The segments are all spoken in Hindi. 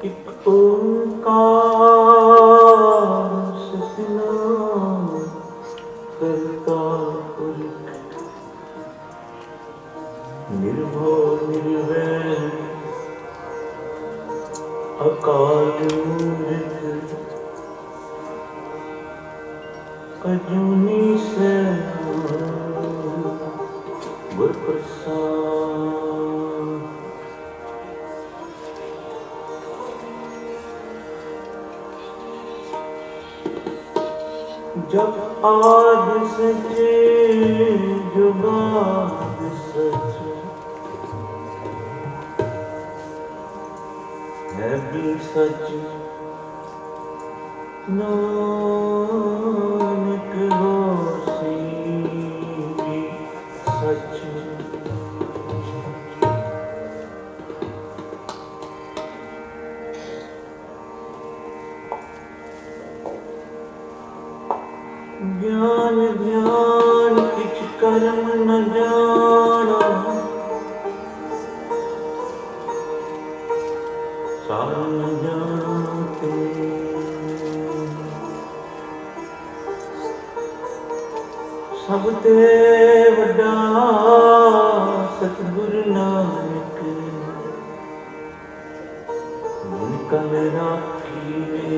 एक ओंकार सतनाम करता पुरख निर्भय निर्वैर अकाल मूरत अजूनी सैभं गुर प्रसाद। जब आद सचे जुगाद सच है भी सच नानक होसी भी सच। ज्ञान ध्यान किछ कर्म न जाना सार न जानते। सब ते वड्डा सतगुरु नानक गुण कल राखीवे।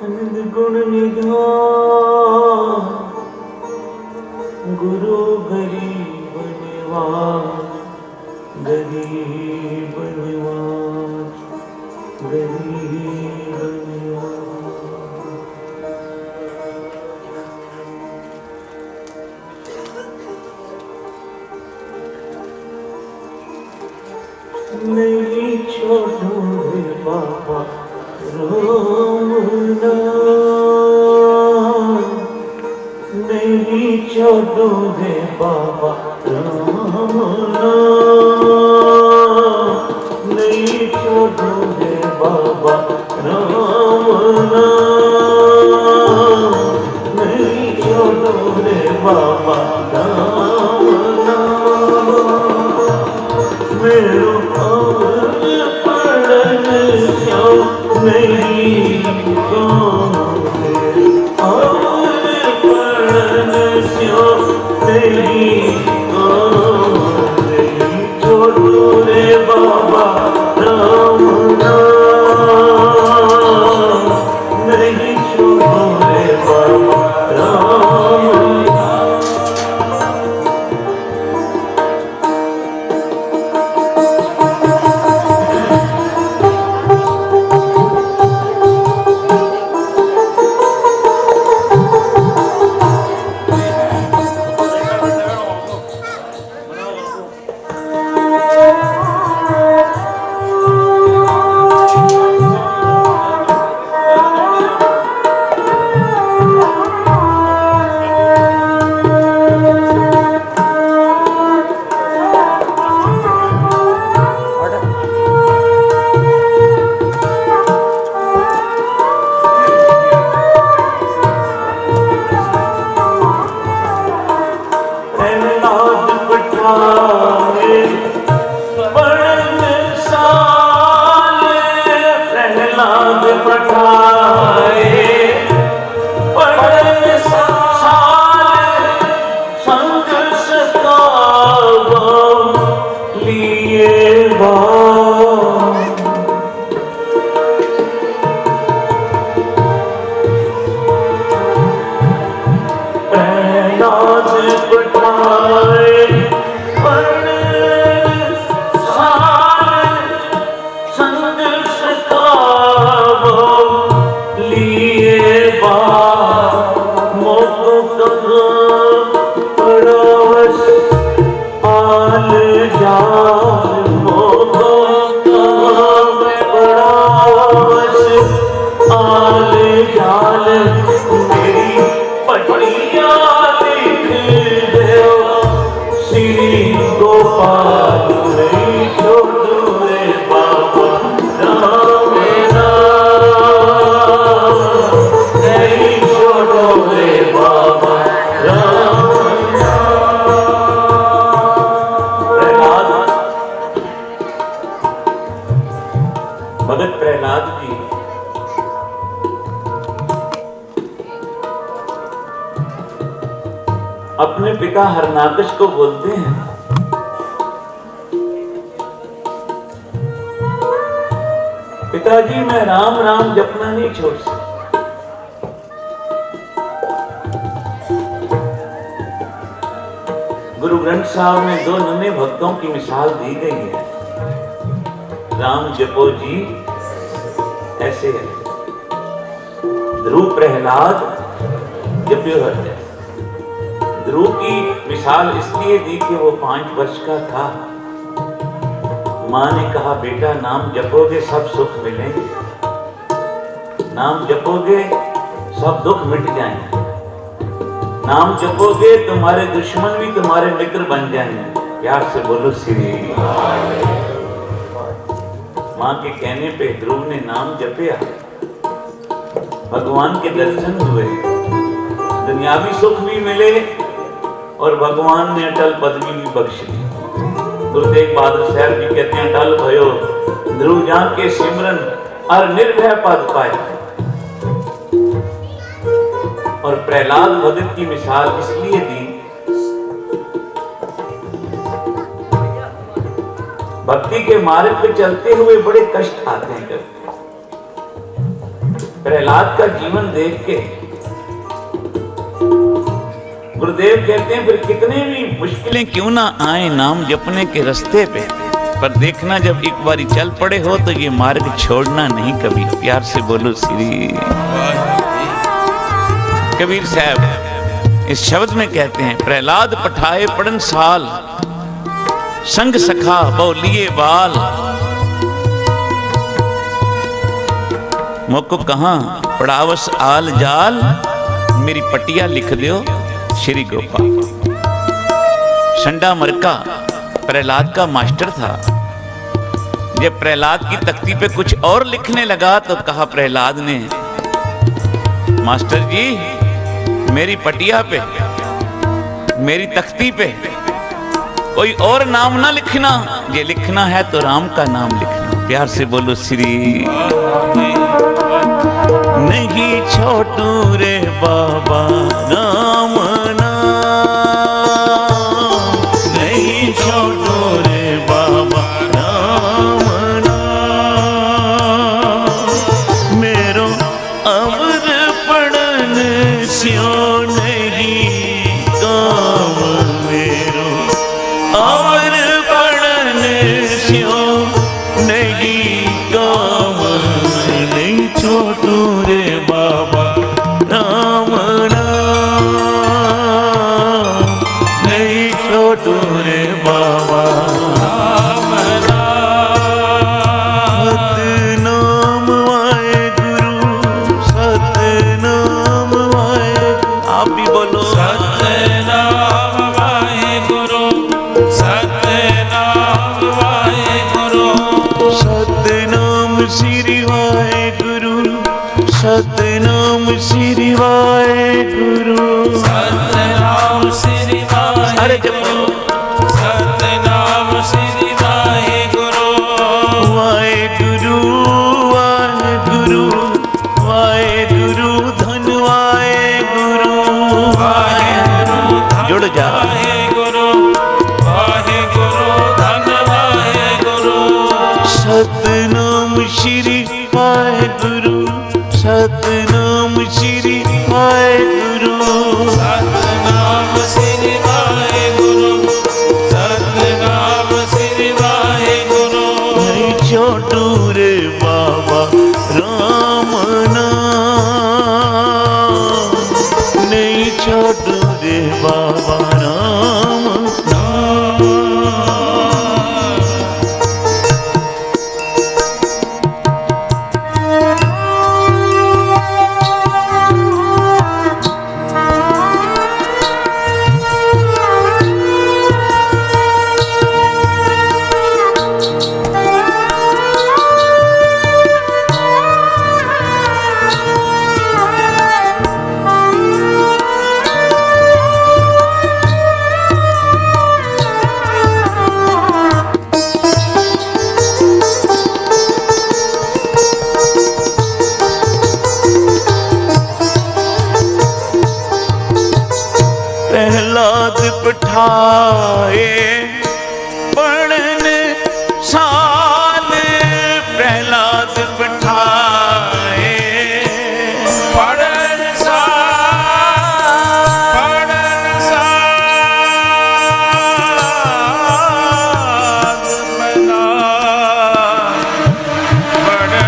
आनंद गुण निधान गुरु गरीब निवास गरीब निवास गरीब निवास। नहीं छोड़ो रे बाबा राम नाम, नहीं छोड़ो रे बाबा राम नाम, नहीं छोड़ो रे बाबा राम नाम, नहीं छोड़ो रे बाबा राम नाम। मेरो नहीं छोड़ो रे बाबा राम नाम, नहीं छोड़ो रे बाबा राम नाम। अपने पिता हरनाकश को बोलते हैं, पिताजी मैं राम राम जपना नहीं छोड़ सकता। गुरु ग्रंथ साहब में दो नन्हे भक्तों की मिसाल दी गई है। राम जपो जी ऐसे है, ध्रुव प्रहलाद जप्यो हृदय। ध्रुव की मिसाल इसलिए दी कि वो 5 वर्ष का था। माँ ने कहा बेटा नाम जपोगे सब सुख मिलेंगे, नाम जपोगे सब दुख मिट जाएंगे, नाम जपोगे तुम्हारे दुश्मन भी तुम्हारे मित्र बन जाएंगे। प्यार से बोलो श्री। माँ के कहने पे ध्रुव ने नाम जपया, भगवान के दर्शन हुए, दुनियावी सुख भी मिले और भगवान ने अटल पदवी भी बख्श दी। गुरु तेग बहादुर साहब जी कहते हैं अटल भयो ध्रुव जान के सिमरन और निर्भय पद पाए। और प्रहलाद भगत की मिसाल इसलिए दी, भक्ति के मार्ग पे चलते हुए बड़े कष्ट आते हैं करते। प्रहलाद का जीवन देख के गुरुदेव कहते हैं फिर कितने भी मुश्किलें क्यों ना आए नाम जपने के रास्ते पे, पर देखना जब एक बारी चल पड़े हो तो ये मार्ग छोड़ना नहीं कभी। प्यार से बोलो श्री। कबीर साहब इस शब्द में कहते हैं प्रहलाद पठाए पड़न साल, संग सखा बोलिए बाल। मोको कहां पड़ावस आल जाल, मेरी पटिया लिख दियो श्री गोपाल। संडा मरका प्रहलाद का मास्टर था। जब प्रहलाद की तख्ती पे कुछ और लिखने लगा तो कहा प्रहलाद ने, मास्टर जी मेरी पटिया पे, मेरी तख्ती पे कोई और नाम ना लिखना, ये लिखना है तो राम का नाम लिखना। प्यार से बोलो श्री। नहीं छोटू रे बाबा नाम नाम, नहीं छोटू रे बाबा नाम नाम, मेरो अमर पड़न स्यो नहीं काम, मेरो अमर पड़न स्यो नहीं काम, नहीं छोटू रे बाबा नाम नाम, नहीं छोटू रे बाबा नाम नाम। सतनाम वाहेगुरु, सतनाम वाहेगुरु। आप भी बोलो सतनाम वाहेगुरु, सतनाम वाहेगुरु, सतनाम श्री वाहेगुरु, सतनाम श्री वाहेगुरु, सतनाम श्री अरे जपो वाहेगुरु, सतनाम श्री वाहेगुरु, वाहेगुरु वाहेगुरु वाहेगुरु धन वाहेगुरु, वाहेगुरु धन जुड़ जा। वाहेगुरु, वाहेगुरु धन वाहेगुरु, सतनाम श्री वाहेगुरु, सतनाम श्री वाहेगुरु, सतनाम श्री वाहेगुरु, सतनाम श्री वाहेगुरु। नहीं छोटू रे बाबा राम नाम, नहीं छोटू रे बाबा राम नाम। प्रहलाद पठाए पढ़न साल, प्रहलाद पठाए पढ़न साल बना, पढ़न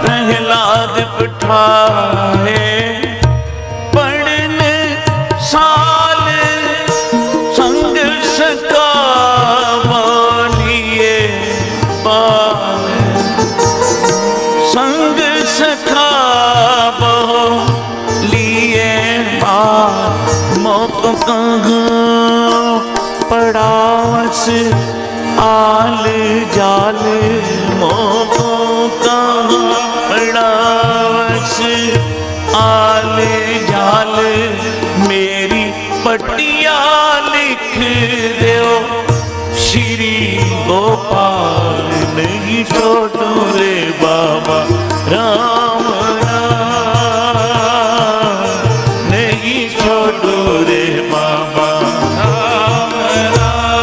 प्रहलाद पठाए पढ़न साल, संग सका बोलिए बाल, संग सखा बोलिए बाल, मोक कहाँ पड़ास आल जाल, मोक कहाँ पड़ास आल जाल, मेरी पटिया लिख दो श्री गोपाल, नहीं छोड़ू रे बाबा राम राम, नहीं छोड़ू रे बाबा राम राम।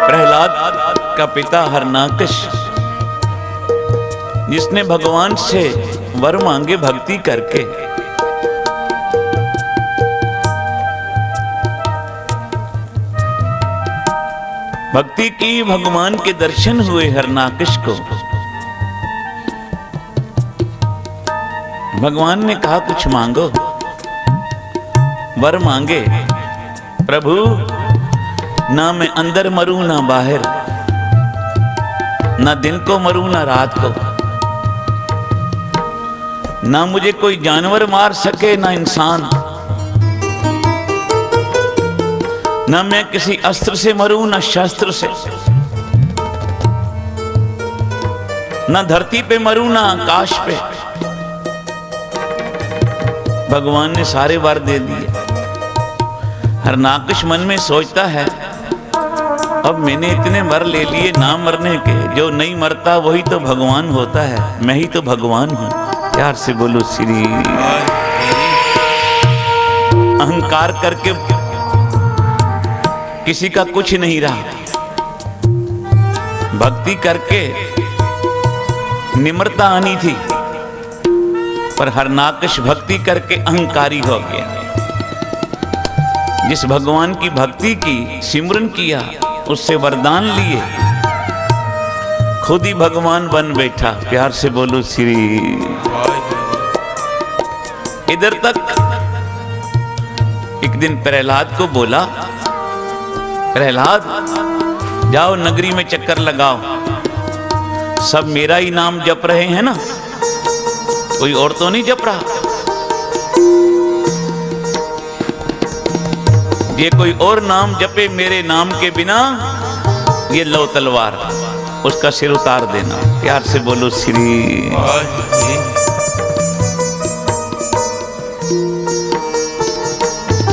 प्रहलाद का पिता हरनाकश, जिसने भगवान से वर मांगे भक्ति करके, भक्ति की, भगवान के दर्शन हुए हरनाकश को। भगवान ने कहा कुछ मांगो, वर मांगे। प्रभु ना मैं अंदर मरूं ना बाहर, ना दिन को मरूं ना रात को, ना मुझे कोई जानवर मार सके ना इंसान, ना मैं किसी अस्त्र से मरूं ना शस्त्र से, ना धरती पे मरूं ना आकाश पे। भगवान ने सारे वर दे दिए। हरनाकश मन में सोचता है अब मैंने इतने वर ले लिए ना मरने के, जो नहीं मरता वही तो भगवान होता है, मैं ही तो भगवान हूं। प्यार से बोलो श्री। अहंकार करके किसी का कुछ नहीं रहा, भक्ति करके निम्रता आनी थी, पर हरनाकश भक्ति करके अहंकारी हो गया। जिस भगवान की भक्ति की, सिमरन किया, उससे वरदान लिए, खुद ही भगवान बन बैठा। प्यार से बोलो श्री। इधर तक एक दिन प्रहलाद को बोला, प्रहलाद जाओ नगरी में चक्कर लगाओ, सब मेरा ही नाम जप रहे हैं ना, कोई और तो नहीं जप रहा। ये कोई और नाम जपे मेरे नाम के बिना, ये लो तलवार, उसका सिर उतार देना। प्यार से बोलो श्री।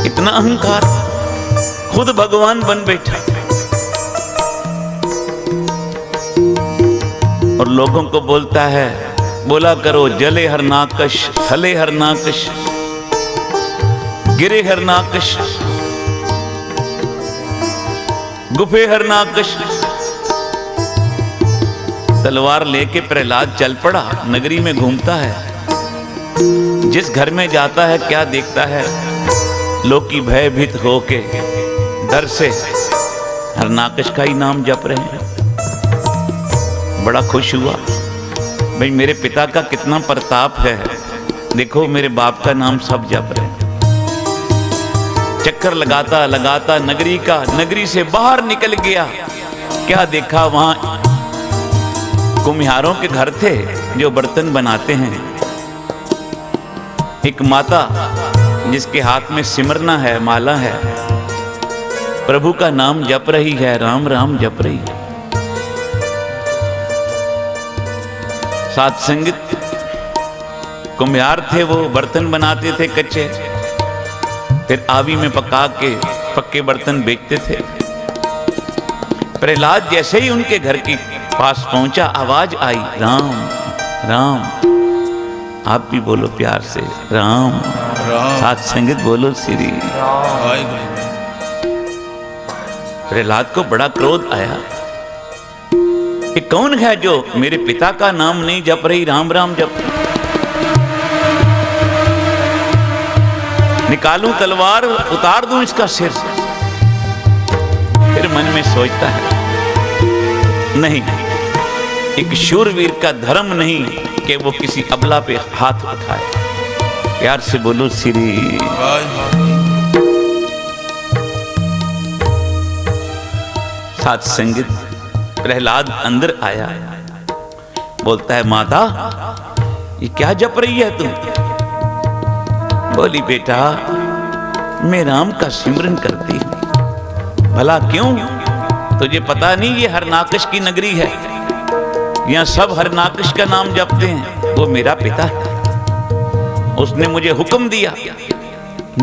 इतना अहंकार, खुद भगवान बन बैठा और लोगों को बोलता है, बोला करो जले हरनाकश, थले हरनाकश, गिरे हरनाकश, गुफे हरनाकश। तलवार लेके प्रहलाद चल पड़ा, नगरी में घूमता है। जिस घर में जाता है क्या देखता है, लोग की भयभीत होके डर से हरनाकश का ही नाम जप रहे हैं। बड़ा खुश हुआ, भाई मेरे पिता का कितना प्रताप है, देखो मेरे बाप का नाम सब जप रहे हैं। चक्कर लगाता लगाता नगरी से बाहर निकल गया। क्या देखा, वहां कुम्हारों के घर थे जो बर्तन बनाते हैं। एक माता जिसके हाथ में सिमरना है, माला है, प्रभु का नाम जप रही है, राम राम जप रही है। साथ संगत कुम्हार थे, वो बर्तन बनाते थे कच्चे, फिर आवी में पका के पक्के बर्तन बेचते थे। प्रहलाद जैसे ही उनके घर के पास पहुंचा, आवाज आई, राम राम। आप भी बोलो प्यार से, राम राम। साथ संगत बोलो श्री। वाहिगुरु। प्रहलाद को बड़ा क्रोध आया कि कौन है जो मेरे पिता का नाम नहीं जप रही, राम राम जप रही। निकालूं तलवार, उतार दूं इसका सिर। फिर मन में सोचता है, नहीं, एक शूरवीर का धर्म नहीं कि वो किसी अबला पे हाथ उठाए। प्यार से बोलो श्री। साथ संगत प्रहलाद अंदर आया, बोलता है, माता ये क्या जप रही है तुम? बोली, बेटा मैं राम का सिमरन करती हूं। भला क्यों? तुझे पता नहीं ये हरनाकश की नगरी है, यहां सब हरनाकश का नाम जपते हैं। वो मेरा पिता है, उसने मुझे हुक्म दिया,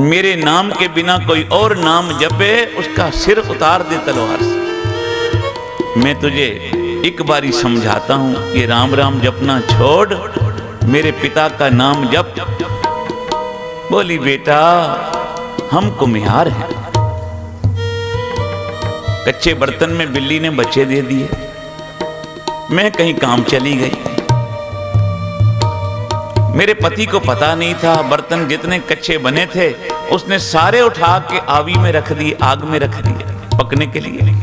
मेरे नाम के बिना कोई और नाम जपे उसका सिर उतार दे तलवार से। मैं तुझे एक बारी समझाता हूं, ये राम राम जपना छोड़, मेरे पिता का नाम जप। बोली, बेटा हम कुम्हार हैं, कच्चे बर्तन में बिल्ली ने बच्चे दे दिए, मैं कहीं काम चली गई। मेरे पति को पता नहीं था, बर्तन जितने कच्चे बने थे उसने सारे उठा के आवी में रख दिए, आग में रख दिए पकने के लिए।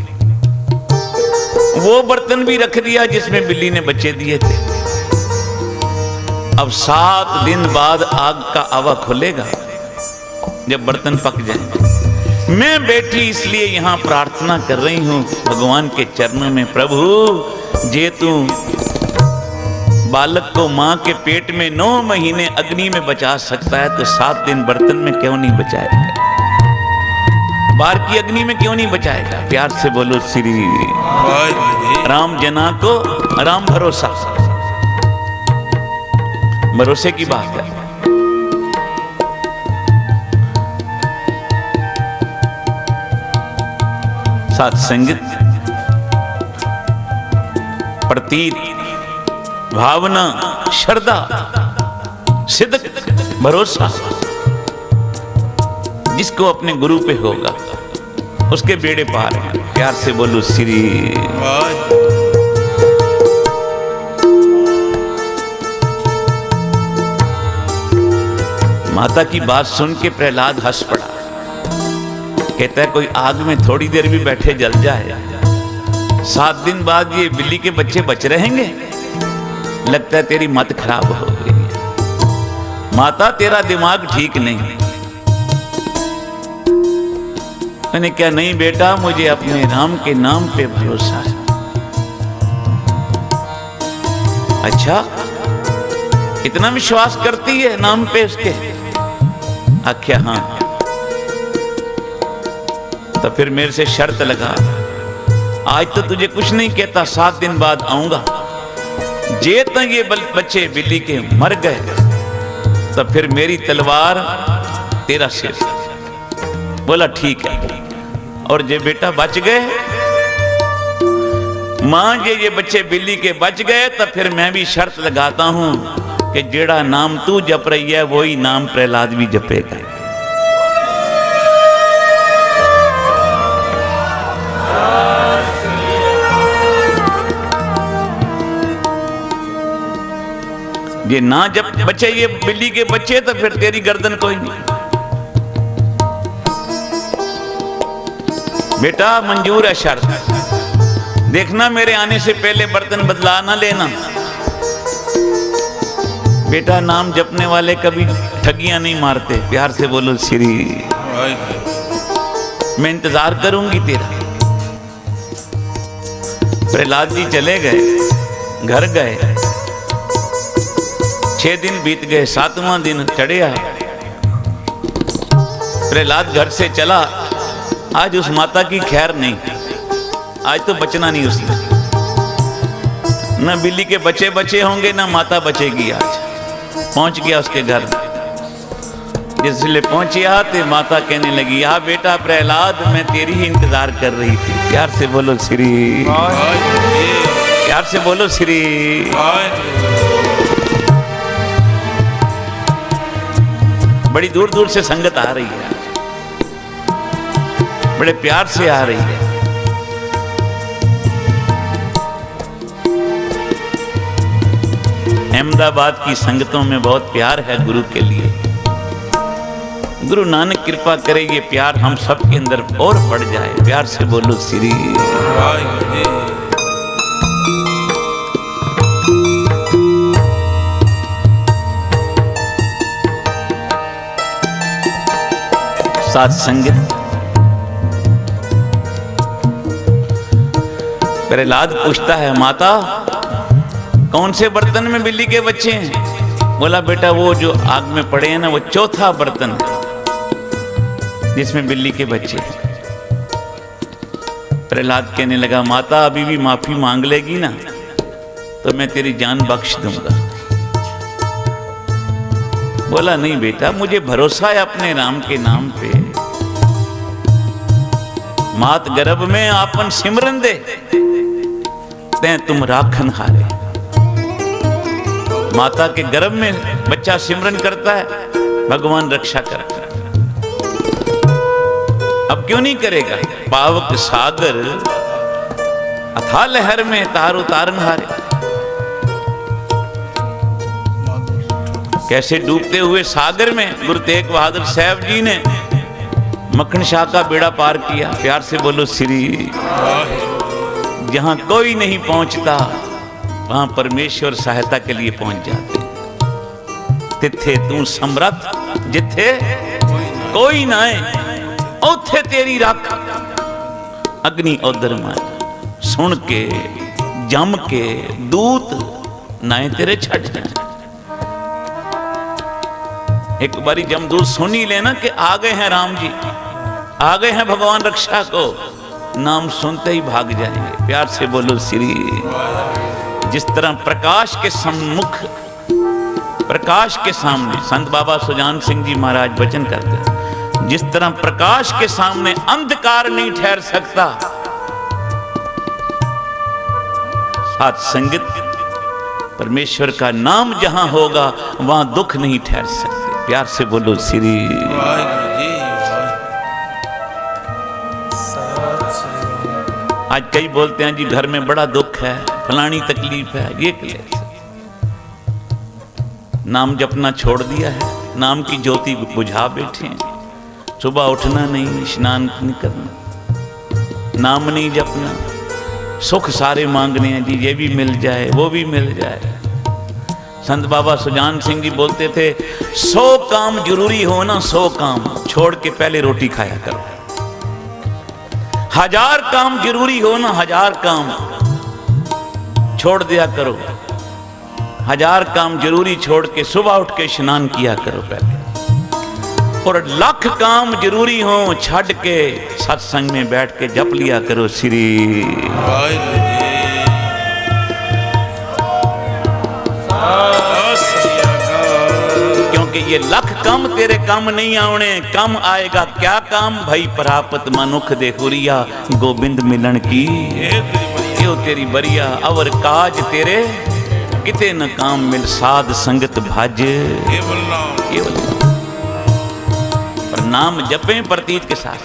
वो बर्तन भी रख दिया जिसमें बिल्ली ने बच्चे दिए थे। अब 7 दिन बाद आग का आवा खुलेगा जब बर्तन पक जाए। मैं बेटी इसलिए यहां प्रार्थना कर रही हूं भगवान के चरणों में, प्रभु जे तू बालक को मां के पेट में 9 महीने अग्नि में बचा सकता है तो 7 दिन बर्तन में क्यों नहीं बचाएगा? बाहर की अग्नि में क्यों नहीं बचाएगा? प्यार से बोलो श्री। राम जना को राम भरोसा, भरोसे की बात है। साथ संगत, प्रतीत, भावना, श्रद्धा, सिद्ध, भरोसा जिसको अपने गुरु पे होगा उसके बेड़े पार हैं। प्यार से बोलो श्री। माता की बात सुन के प्रहलाद हंस पड़ा, कहता है कोई आग में थोड़ी देर भी बैठे जल जाए, 7 दिन बाद ये बिल्ली के बच्चे बच रहेंगे? लगता है तेरी मत खराब हो गई है माता, तेरा दिमाग ठीक नहीं। मैंने क्या? नहीं बेटा, मुझे अपने राम के नाम पे भरोसा है। अच्छा, इतना विश्वास करती है नाम पे उसके? आख्या हाँ। तो फिर मेरे से शर्त लगा, आज तो तुझे कुछ नहीं कहता, 7 दिन बाद आऊंगा, जे तक ये बच्चे बिल्ली के मर गए तो फिर मेरी तलवार तेरा सिर। बोला ठीक है। और जे बेटा बच गए, मां जे ये बच्चे बिल्ली के बच गए तो फिर मैं भी शर्त लगाता हूं कि जेड़ा नाम तू जप रही है वही नाम प्रहलाद भी जपेगा। ये ना जब बचे ये बिल्ली के बच्चे तो फिर तेरी गर्दन कोई नहीं। बेटा मंजूर है शर्त, देखना मेरे आने से पहले बर्तन बदला ना लेना। बेटा नाम जपने वाले कभी ठगियां नहीं मारते। प्यार से बोलो श्री। मैं इंतजार करूंगी तेरा। प्रहलाद जी चले गए, घर गए। 6 दिन बीत गए, 7वां दिन चढ़िया। प्रहलाद घर से चला। आज उस माता की खैर नहीं, आज तो बचना नहीं उसने। ना बिल्ली के बच्चे बचे होंगे ना माता बचेगी। आज पहुंच गया उसके घर, जिसले पहुंचिया तो माता कहने लगी, हाँ बेटा प्रहलाद, मैं तेरी ही इंतजार कर रही थी। प्यार से बोलो श्री, प्यार से बोलो श्री। बड़ी दूर दूर से संगत आ रही है, बड़े प्यार से आ रही है। अहमदाबाद की संगतों में बहुत प्यार है गुरु के लिए। गुरु नानक कृपा करे ये प्यार हम सब के अंदर और बढ़ जाए। प्यार से बोलो श्री। साथ संगत। प्रहलाद पूछता है, माता कौन से बर्तन में बिल्ली के बच्चे हैं? बोला, बेटा वो जो आग में पड़े हैं ना, वो चौथा बर्तन है जिसमें बिल्ली के बच्चे हैं। प्रहलाद कहने लगा, माता अभी भी माफी मांग लेगी ना तो मैं तेरी जान बख्श दूंगा। बोला, नहीं बेटा, मुझे भरोसा है अपने राम के नाम पे। मात गर्भ में आपन सिमरन दे, ते तुम राखन हारे। माता के गर्भ में बच्चा सिमरन करता है, भगवान रक्षा करता है। अब क्यों नहीं करेगा? पावक सागर अथाह लहर में तार उतारन हारे। कैसे डूबते हुए सागर में गुरु तेग बहादुर साहब जी ने मक्खन शाह का बेड़ा पार किया। प्यार से बोलो श्री। जहां कोई नहीं पहुंचता वहां परमेश्वर सहायता के लिए पहुंच जाते। तिथे तू समर्थ, जिथे कोई ना आए उथे तेरी रख। अग्नि उधर माए सुन के जम के दूत नाए तेरे छड़ जाए। एक बारी जमदूत सुन ही लेना कि आ गए हैं राम जी, आ गए हैं भगवान रक्षा को, नाम सुनते ही भाग जाएंगे। प्यार से बोलो श्री। जिस तरह प्रकाश के सम्मुख, प्रकाश के सामने, संत बाबा सुजान सिंह जी महाराज वचन करते हैं, जिस तरह प्रकाश के सामने अंधकार नहीं ठहर सकता, साथ संगत परमेश्वर का नाम जहां होगा वहां दुख नहीं ठहर सकते। प्यार से बोलो श्री। आज कई बोलते हैं जी घर में बड़ा दुख है, फलानी तकलीफ है, ये क्लेश। नाम जपना छोड़ दिया है, नाम की ज्योति बुझा बैठे हैं। सुबह उठना नहीं, स्नान नहीं करना, नाम नहीं जपना, सुख सारे मांगने हैं जी, ये भी मिल जाए वो भी मिल जाए। संत बाबा सुजान सिंह जी बोलते थे, 100 काम जरूरी हो ना, 100 काम छोड़ के पहले रोटी खाया करो। 1000 काम जरूरी हो ना, 1000 काम छोड़ दिया करो। 1000 काम जरूरी छोड़ के सुबह उठ के स्नान किया करो पहले। और 1,00,000 काम जरूरी हो, छड़ के सत्संग में बैठ के जप लिया करो श्री। क्योंकि ये 1,00,000 काम तेरे काम नहीं आने, कम आएगा क्या काम? भाई प्राप्त मनुख दे हुरिया, गोबिंद मिलन की क्यों तेरी बरिया। अवर काज तेरे किते न काम, मिल साध संगत भाज केवल। पर नाम जपें प्रतीत के साथ,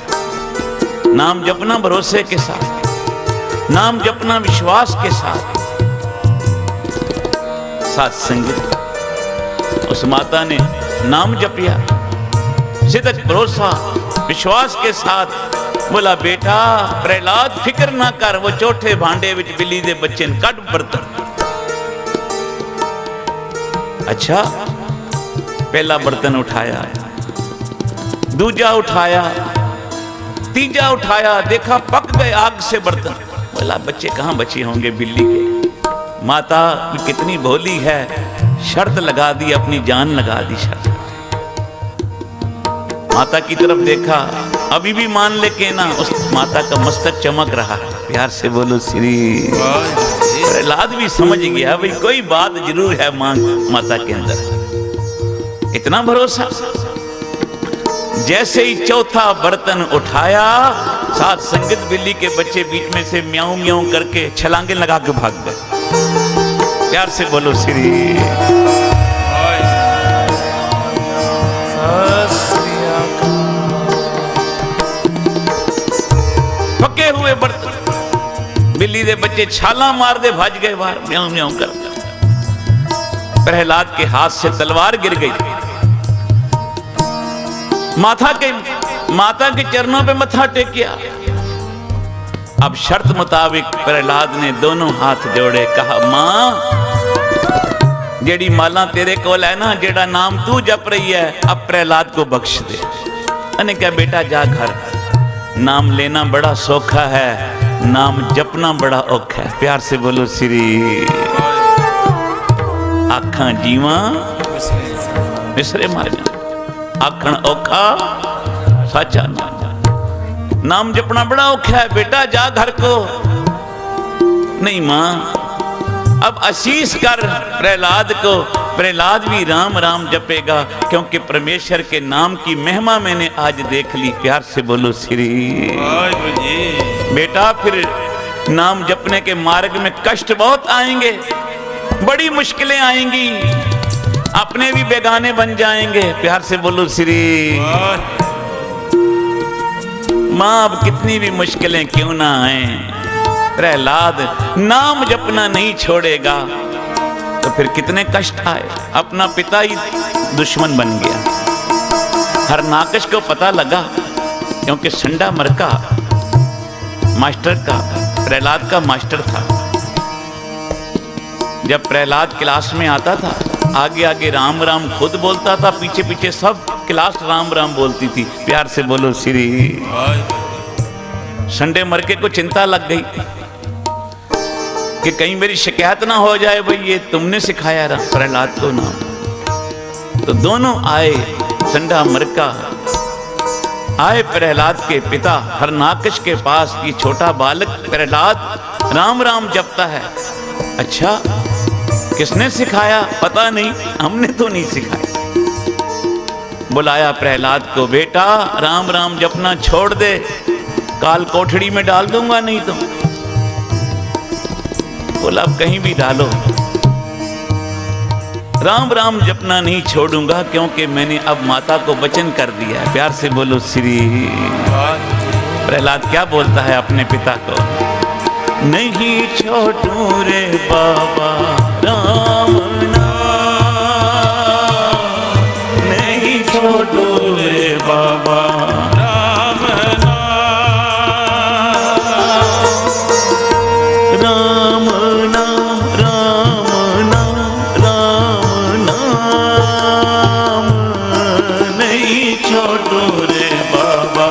नाम जपना भरोसे के साथ, नाम जपना विश्वास के साथ। साथ संगत उस माता ने नाम जपिया, सिद्ध भरोसा विश्वास के साथ। बोला, बेटा प्रहलाद फिक्र ना कर, वो चौथे भांडे विच बिल्ली दे बच्चे ने कट बर्तन। अच्छा, पहला बर्तन उठाया, दूजा उठाया, तीजा उठाया, देखा पक गए आग से बर्तन। बोला, बच्चे कहां बचे होंगे बिल्ली के। माता कितनी भोली है, शर्त लगा दी, अपनी जान लगा दी शर्त। माता की तरफ देखा, अभी भी मान ले के ना, उस माता का मस्तक चमक रहा है। प्यार से बोलो श्री। प्रहलाद भी समझ गया भाई कोई बात जरूर है मां माता के अंदर। इतना भरोसा। जैसे ही चौथा बर्तन उठाया, साथ संगत बिल्ली के बच्चे बीच में से म्याऊं म्याऊं करके छलांगे लगा के भाग गए। प्यार से बोलो श्री। पके हुए बर्तन, बिल्ली दे बच्चे छाला मार दे भज गए बाहर म्याऊं म्याऊं कर। प्रहलाद के हाथ से तलवार गिर गई। माता के चरणों पे मत्था टेकिया। अब शर्त मुताबिक प्रहलाद ने दोनों हाथ जोड़े, कहा मां जेड़ी माला तेरे कोल है ना, जेड़ा नाम तू जप रही है, अब प्रहलाद को बख्श दे। मैंने कहा बेटा जा घर, नाम लेना बड़ा सौखा है, नाम जपना बड़ा औखा है। प्यार से बोलो श्री। आखां जीवा मिसरे मार जा, आखण औखा साचा ना। नाम जपना बड़ा औखा है, बेटा जा घर को। नहीं मां, अब आशीष कर प्रहलाद को, प्रहलाद भी राम राम जपेगा, क्योंकि परमेश्वर के नाम की महिमा मैंने आज देख ली। प्यार से बोलो श्री। बेटा फिर नाम जपने के मार्ग में कष्ट बहुत आएंगे, बड़ी मुश्किलें आएंगी, अपने भी बेगाने बन जाएंगे। प्यार से बोलो श्री। मां अब कितनी भी मुश्किलें क्यों ना आए, प्रहलाद नाम जपना नहीं छोड़ेगा तो फिर कितने कष्ट आए। अपना पिता ही दुश्मन बन गया। हरनाकश को पता लगा, क्योंकि संडा मरका मास्टर का, प्रहलाद का मास्टर था। जब प्रहलाद क्लास में आता था, आगे आगे राम राम खुद बोलता था, पीछे पीछे सब क्लास राम राम बोलती थी। प्यार से बोलो श्री। संडे मरके को चिंता लग गई कि कहीं मेरी शिकायत ना हो जाए, भाई ये तुमने सिखाया प्रहलाद को नाम। तो दोनों आए, संडा मरका आए प्रहलाद के पिता हरनाकश के पास। ये छोटा बालक प्रहलाद राम राम जपता है। अच्छा किसने सिखाया? पता नहीं, हमने तो नहीं सिखाया। बुलाया प्रहलाद को, बेटा राम राम जपना छोड़ दे, काल कोठड़ी में डाल दूंगा नहीं तो। बोला अब कहीं भी डालो, राम राम जपना नहीं छोड़ूंगा, क्योंकि मैंने अब माता को वचन कर दिया है। प्यार से बोलो श्री। प्रहलाद क्या बोलता है अपने पिता को? नहीं छोड़ू रे बाबा राम नाम, नहीं छोड़ू रे बाबा राम नाम, राम नाम, राम नाम, राम नाम, नहीं छोड़ू रे बाबा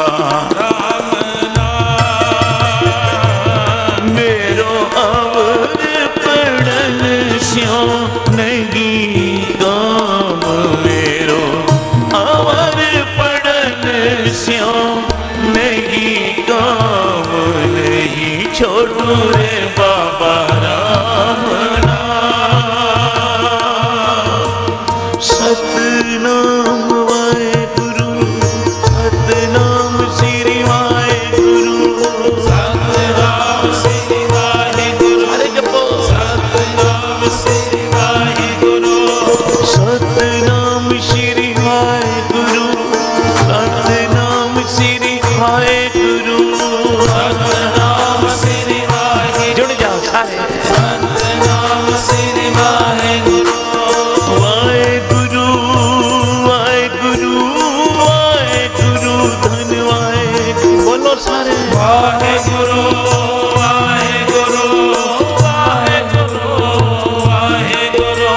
राम नाम। मेरो अवर पड़न स्यों नहीं काम, मेरो अवर पड़न स्यों नहीं काम, नहीं छोड़ू रे बाबा राम नाम। सतनाम वाहेगुरु, सतनाम श्री वाहेगुरु, सतनाम श्री वाहेगुरु, अरे जपो सतनाम श्री वाहेगुरु, सतनाम श्री वाहेगुरु, सतनाम श्री वाहेगुरु, सतनाम श्री वाहेगुरु। जुड़ जाओ सारे। सतनाम श्री वाहेगुरु, वाहेगुरु वाहेगुरु वाहेगुरु, धन वाहेगुरु। बोलो सारे। वाहेगुरु वाहेगुरु वाहेगुरु वाहेगुरु,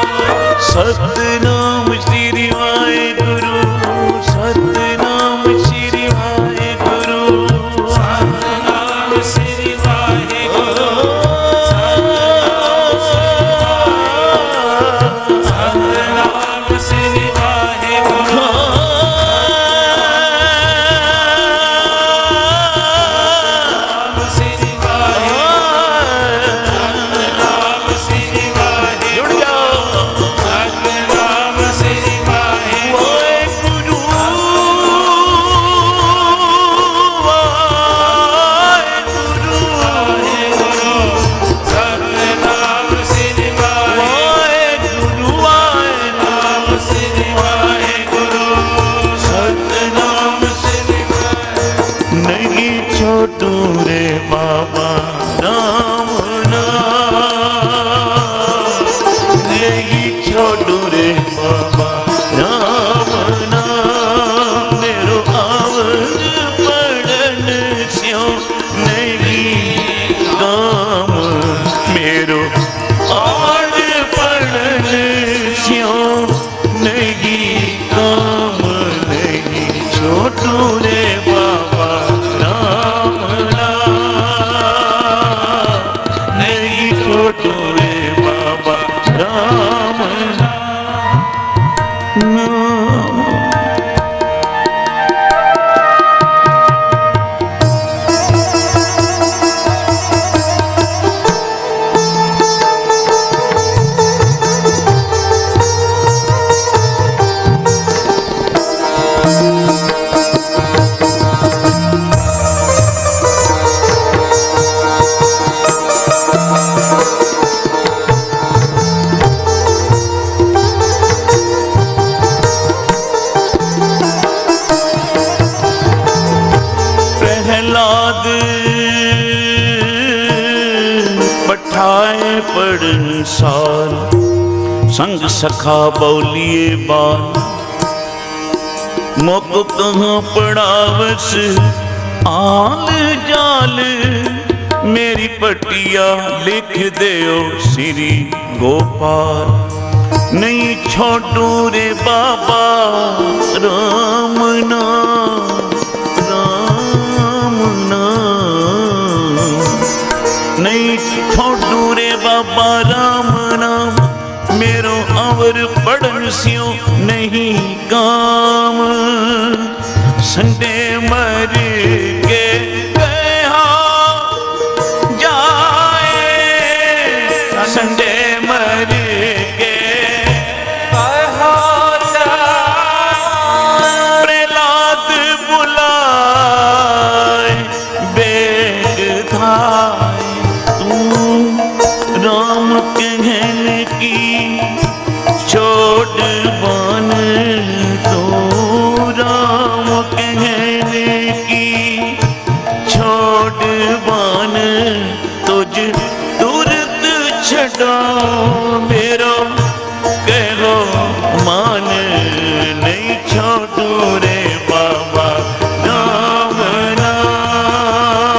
सतनाम श्री वाहेगुरु, सतनाम श्री वाहेगुरु, सतनाम श्री वाहेगुरु, सतनाम श्री वाहेगुरु। श्री वाहेगुरु, रे बाबा राम नाम मेरो आवत पढ़न स्यो नहीं काम मेरो आवत पढ़न स्यो नहीं काम नहीं छोटू रे बाबा राम नाम नहीं छोटू रे बाबा राम नाम। प्रहलाद पठाए पढ़न साल संग सखा बौलिए बाल मोक कहाँ पढ़ावस आल जाल मेरी पटिया लिख देओ श्री गोपाल नहीं छोटू रे बाबा राम नाम राम नाम नहीं छोटू रे बाबा राम नाम मेरो अवर पढ़न स्यो नहीं काम संडे मर के गया जाए संडे मर के गया जाए प्रहलाद बुलाए बेग धाय तू राम कहने की छोड़ बन तो राम कहने की छोड़ बन तुझ तुरंत छड़ाओ मेरो कहो मान नहीं छोटू रे बाबा राम नाम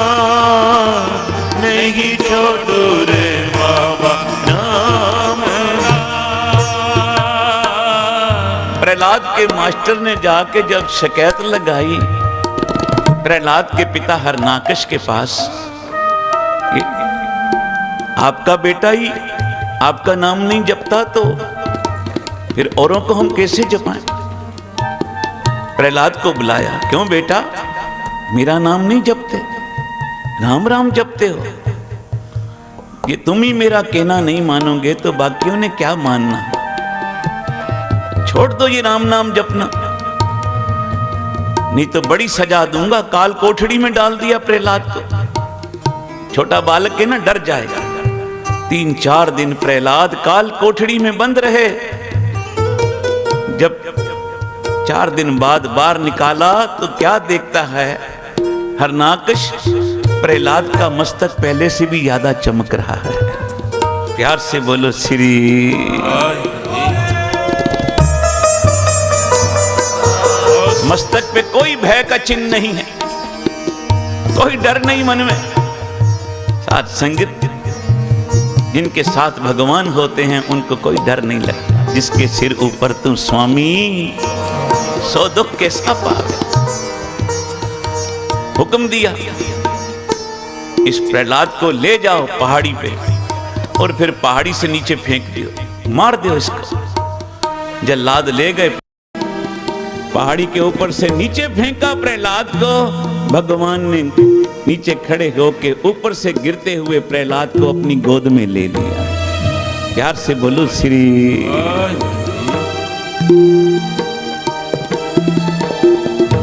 नहीं छोटू रे बाबा राम नाम। प्रहलाद के मास्टर ने जाके जब शिकायत लगाई प्रहलाद के पिता हरनाकश के पास, आपका बेटा ही आपका नाम नहीं जपता तो फिर औरों को हम कैसे जपाएं। प्रहलाद को बुलाया, क्यों बेटा मेरा नाम नहीं जपते, राम राम जपते हो। ये तुम ही मेरा कहना नहीं मानोगे तो बाकियों ने क्या मानना। छोड़ दो ये राम नाम जपना, नहीं तो बड़ी सजा दूंगा। काल कोठड़ी में डाल दिया प्रहलाद को। छोटा बालक है ना, डर जाएगा। 3-4 दिन प्रहलाद काल कोठड़ी में बंद रहे। जब 4 दिन बाद बाहर निकाला तो क्या देखता है, हरनाकश प्रहलाद का मस्तक पहले से भी ज्यादा चमक रहा है। प्यार से बोलो श्री। मस्तक पे कोई भय का चिन्ह नहीं है, कोई डर नहीं मन में। साथ संगत जिनके साथ भगवान होते हैं उनको कोई डर नहीं लगता। जिसके सिर ऊपर तू स्वामी सो दुख कैसा पावे। हुक्म दिया इस प्रहलाद को ले जाओ पहाड़ी पे और फिर पहाड़ी से नीचे फेंक दियो, मार दियो इसको। जल्लाद ले गए, पहाड़ी के ऊपर से नीचे फेंका प्रहलाद को। भगवान ने नीचे खड़े होके ऊपर से गिरते हुए प्रहलाद को अपनी गोद में ले लिया। प्यार से बोलो श्री।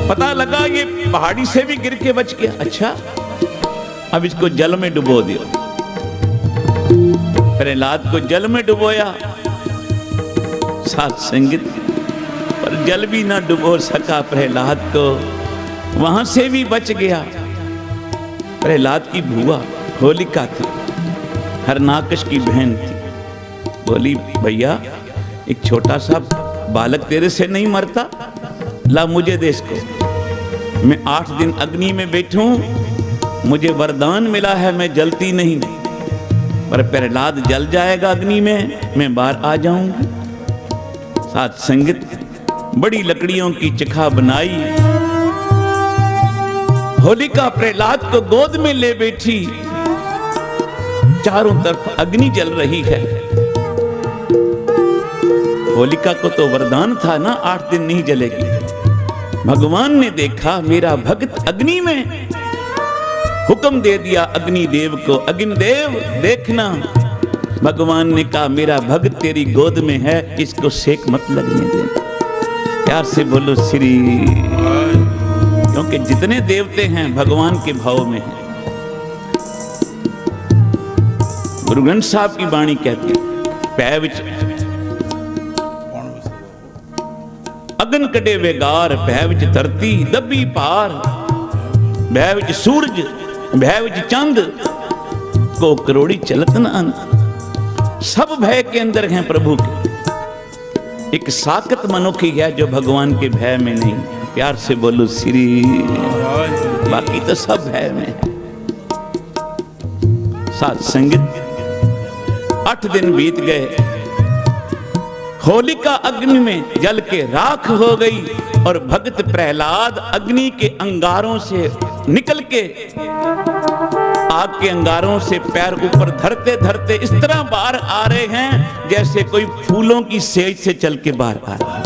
पता लगा ये पहाड़ी से भी गिर के बच गया। अच्छा, अब इसको जल में डुबो दियो। प्रहलाद को जल में डुबोया। साथ संगीत पर जल भी ना डुबो सका प्रहलाद को, वहां से भी बच गया। प्रहलाद की बुआ होलिका थी, हरनाकश की बहन थी। बोली भैया एक छोटा सा बालक तेरे से नहीं मरता, ला मुझे दे इसको, मैं 8 दिन अग्नि में बैठूं, मुझे वरदान मिला है मैं जलती नहीं, पर प्रहलाद जल जाएगा अग्नि में, मैं बाहर आ जाऊंगी। साथ संगत बड़ी लकड़ियों की चखा बनाई, होलिका प्रहलाद को गोद में ले बैठी, चारों तरफ अग्नि जल रही है। होलिका को तो वरदान था ना 8 दिन नहीं जलेगी। भगवान ने देखा मेरा भक्त अग्नि में, हुक्म दे दिया अग्निदेव को, अग्निदेव देखना। भगवान ने कहा मेरा भक्त तेरी गोद में है, इसको सेक मत लगने दे। प्यार से बोलो श्री, क्योंकि जितने देवते हैं भगवान के भाव में हैं। गुरु ग्रंथ साहब की वाणी कहती पै विच अगन कटे वेगार, भै विच धरती दबी पार, भै विच सूरज भै विच चंद, को करोड़ी चलत न अंत। सब भय के अंदर हैं प्रभु के, एक साकत मनुष्य है जो भगवान के भय में नहीं। प्यार से बोलो श्री, बाकी तो सब भय में। साथ संगत 8 दिन बीत गए, होलिका अग्नि में जल के राख हो गई और भक्त प्रहलाद अग्नि के अंगारों से निकल के, आग के अंगारों से पैर ऊपर धरते धरते इस तरह बाहर आ रहे हैं जैसे कोई फूलों की सेज से चल के बाहर आ रहा है।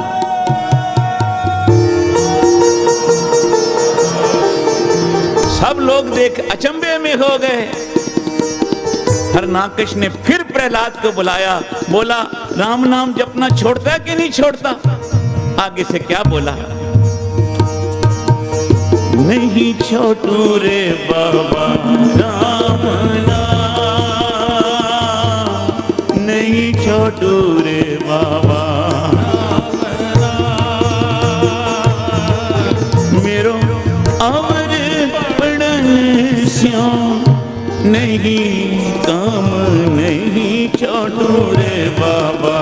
सब लोग देख अचंभे में हो गए। हरनाकश ने फिर प्रहलाद को बुलाया, बोला राम नाम जपना छोड़ता है कि नहीं छोड़ता? आगे से क्या बोला? नहीं छोटू रे बाबा राम नाम, नहीं छोटू रे बाबा मेरो अमर पड़न स्यों, नहीं काम नहीं छोटू रे बाबा,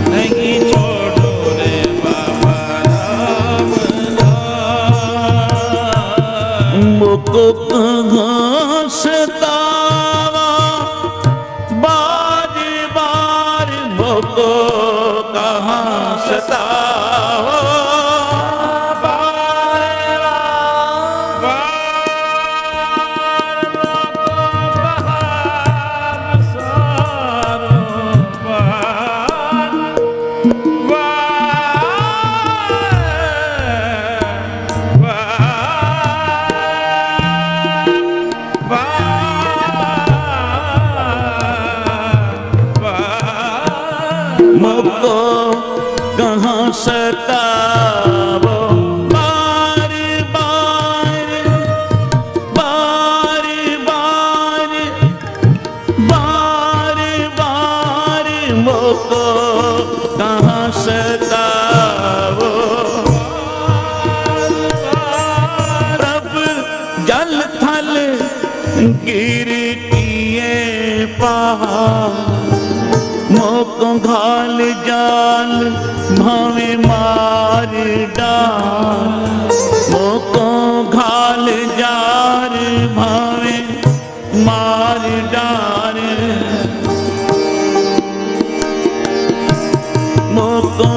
नहीं छोटू रे बाबा राम नाम। मुझको कहाँ सतावा बार बार, मुझको कहाँ सतावा सतावो बार बार, बार बार, बार बार, मोको कहाँ सतावो। प्रभु जल थल गिरतिए पहाड़, मोको घाल जाल भावे मार डाल, मोको घाल जार भावे मार डाल, मोको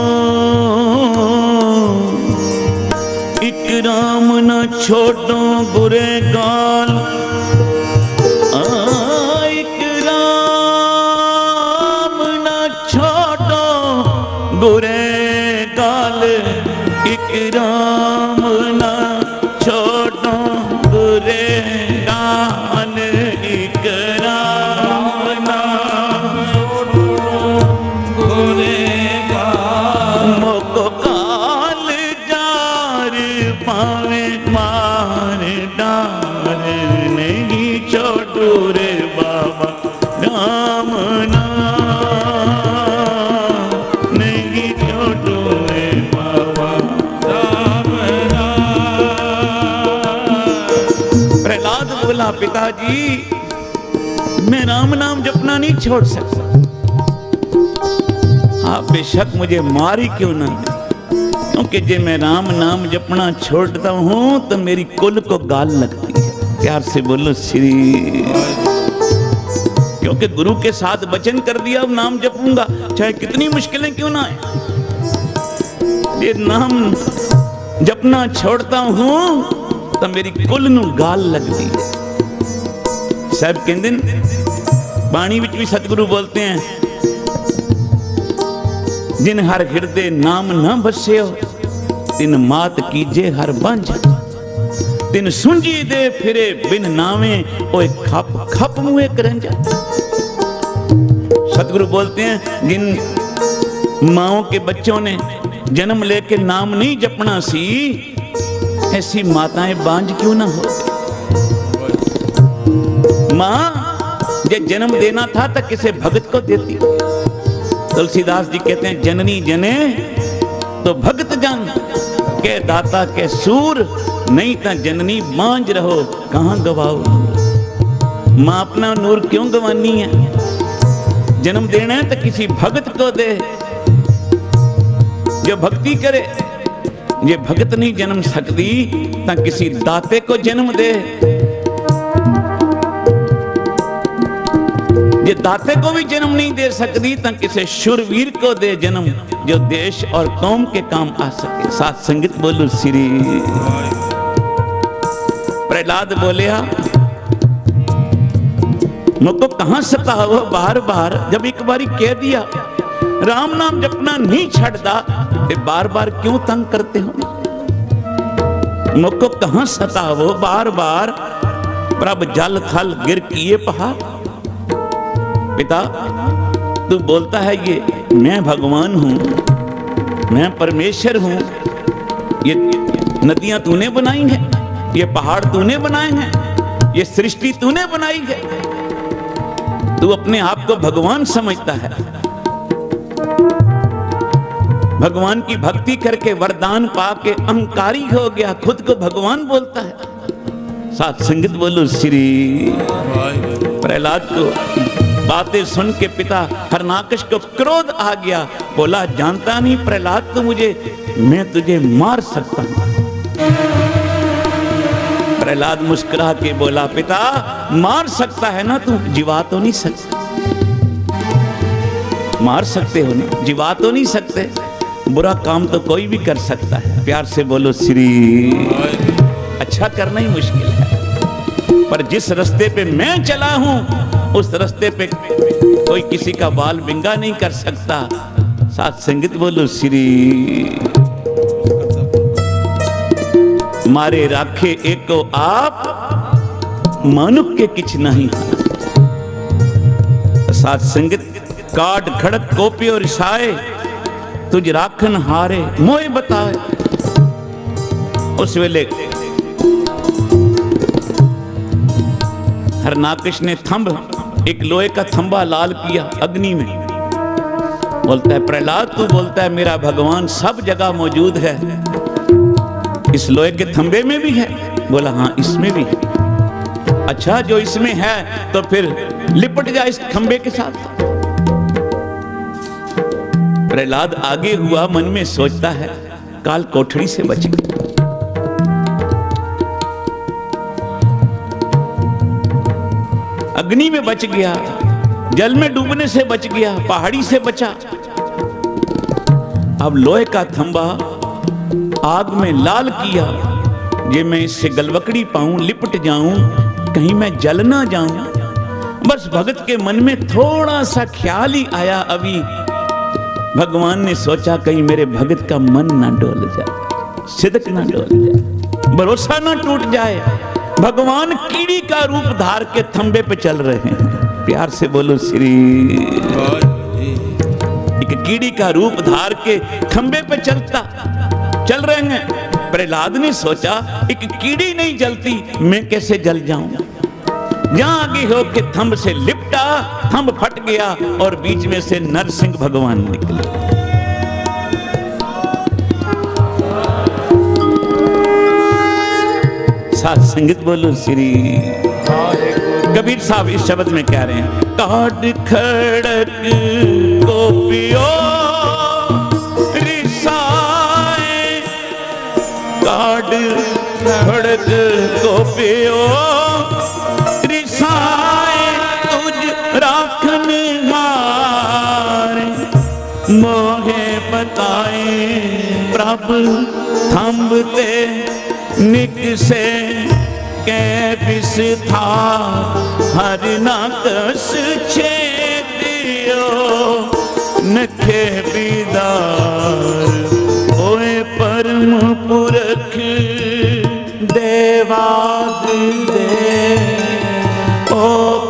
इकराम न छोड़ो बुरे गाल, बुरे गाल, इकराम ना छोड़ो बुरे गाल, इकराम ना छोड़ो बुरे गाल, मोको काल जार पावे मार डाल, नहीं छोड़ो रे बाबा राम ना, पिताजी मैं राम नाम जपना नहीं छोड़ सकता। आप बेशक मुझे मार ही क्यों ना दे, क्योंकि जे मैं राम नाम जपना छोड़ता हूं तो मेरी कुल को गाल लगती है। प्यार से बोलो श्री, क्योंकि गुरु के साथ वचन कर दिया अब नाम जपूंगा, चाहे कितनी मुश्किलें क्यों ना आए। ये नाम जपना छोड़ता हूं तो मेरी कुल नू गाल लगती है। साहब कहते बाणी विच भी सतगुरु बोलते हैं, जिन हर हिरदे नाम न बस्यो तिन मात कीजे हर बंझ, तिन सुंजी दे फिरे बिन नावे ओए खप खप मुए करंजा। सतगुरु बोलते हैं जिन माओं के बच्चों ने जन्म लेके नाम नहीं जपना सी, ऐसी माताएं बांझ क्यों ना हो। मां जे जन्म देना था तो किसे भगत को देती। तुलसीदास जी कहते हैं जननी जने तो भगत जन, के दाता के सूर, नहीं तो जननी बांझ रहो कहां गवाओ। मां अपना नूर क्यों गवानी है, जन्म देना है तो किसी भगत को दे जो भक्ति करे। ये भगत नहीं जन्म सकती तो किसी दाते को जन्म दे। ये दाते को भी जन्म नहीं दे सकती तो किसी शूरवीर को दे जन्म, जो देश और कौम के काम आ सके। साथ संगत बोलो श्री। प्रहलाद बोलिया मुझको कहां सताओ बार बार, जब एक बारी कह दिया राम नाम जपना नहीं छड़ता ते बार बार क्यों तंग करते हो। मुझको कहां सताओ बार बार, प्रभ जल थल गिर किए पहाड़। पिता तू बोलता है ये मैं भगवान हूं, मैं परमेश्वर हूं, ये नदियां तूने बनाई हैं, ये पहाड़ तूने बनाए हैं, ये सृष्टि तूने बनाई है। तू अपने आप को भगवान समझता है, भगवान की भक्ति करके वरदान पाके अहंकारी हो गया, खुद को भगवान बोलता है। साथ संगत बोलो श्री। प्रहलाद को बातें सुन के पिता हरनाकश को क्रोध आ गया, बोला जानता नहीं प्रहलाद तो मुझे, मैं तुझे मार सकता हूं। प्रहलाद मुस्कुरा के बोला पिता मार सकता है ना तू, जिवा तो नहीं सकता। मार सकते हो ना, जिवा तो नहीं सकते। बुरा काम तो कोई भी कर सकता है। प्यार से बोलो श्री। अच्छा करना ही मुश्किल है, पर जिस रास्ते पे मैं चला हूं उस रास्ते पे कोई किसी का बाल बिंगा नहीं कर सकता। साथ संगत बोलो श्री। मारे राखे एको आप, मानुक के किछ नहीं। साथ संगत काट खड़क कोपी और रिसाए, तुझ राखन हारे मोए बताए। उस वेले हरनाकश ने थंब, एक लोहे का थंबा लाल किया अग्नि में। बोलता है प्रहलाद तू बोलता है मेरा भगवान सब जगह मौजूद है, इस लोहे के थंबे में भी है? बोला हाँ इसमें भी है। अच्छा जो इसमें है तो फिर लिपट जा इस खंबे के साथ। प्रहलाद आगे हुआ, मन में सोचता है काल कोठड़ी से बच गया। अग्नि में बच गया, जल में डूबने से बच गया, पहाड़ी से बचा। अब लोहे का थंबा आग में लाल किया, ये मैं इससे गलवकड़ी पाऊं, लिपट जाऊं, कहीं मैं जल ना जाऊं। बस भगत के मन में थोड़ा सा ख्याल ही आया, अभी भगवान ने सोचा कहीं मेरे भगत का मन ना डोल जाए, सिदक ना डोल जाए, भरोसा ना टूट जाए। भगवान कीड़ी का रूप धार के थंबे पे चल रहे हैं। प्यार से बोलो श्री। एक कीड़ी का रूप धार के खंबे पे चल रहे हैं। प्रहलाद ने सोचा एक कीड़ी नहीं जलती, मैं कैसे जल जाऊं। जहां आगे हो के थंब से लिपटा, थंब फट गया और बीच में से नरसिंह भगवान निकले। साथ संगत बोलो श्री। कबीर साहब इस शब्द में कह रहे हैं, काट खड़क को पियो रिसाए, काट खड़क को पियो रिसाए, तुझ राखन हार मोहे बताए, प्रभु थंबते निक से कै बिस था, हर नाकस छेदियो नखे बीदार, ओए परम पुरख देवाद दे, ओ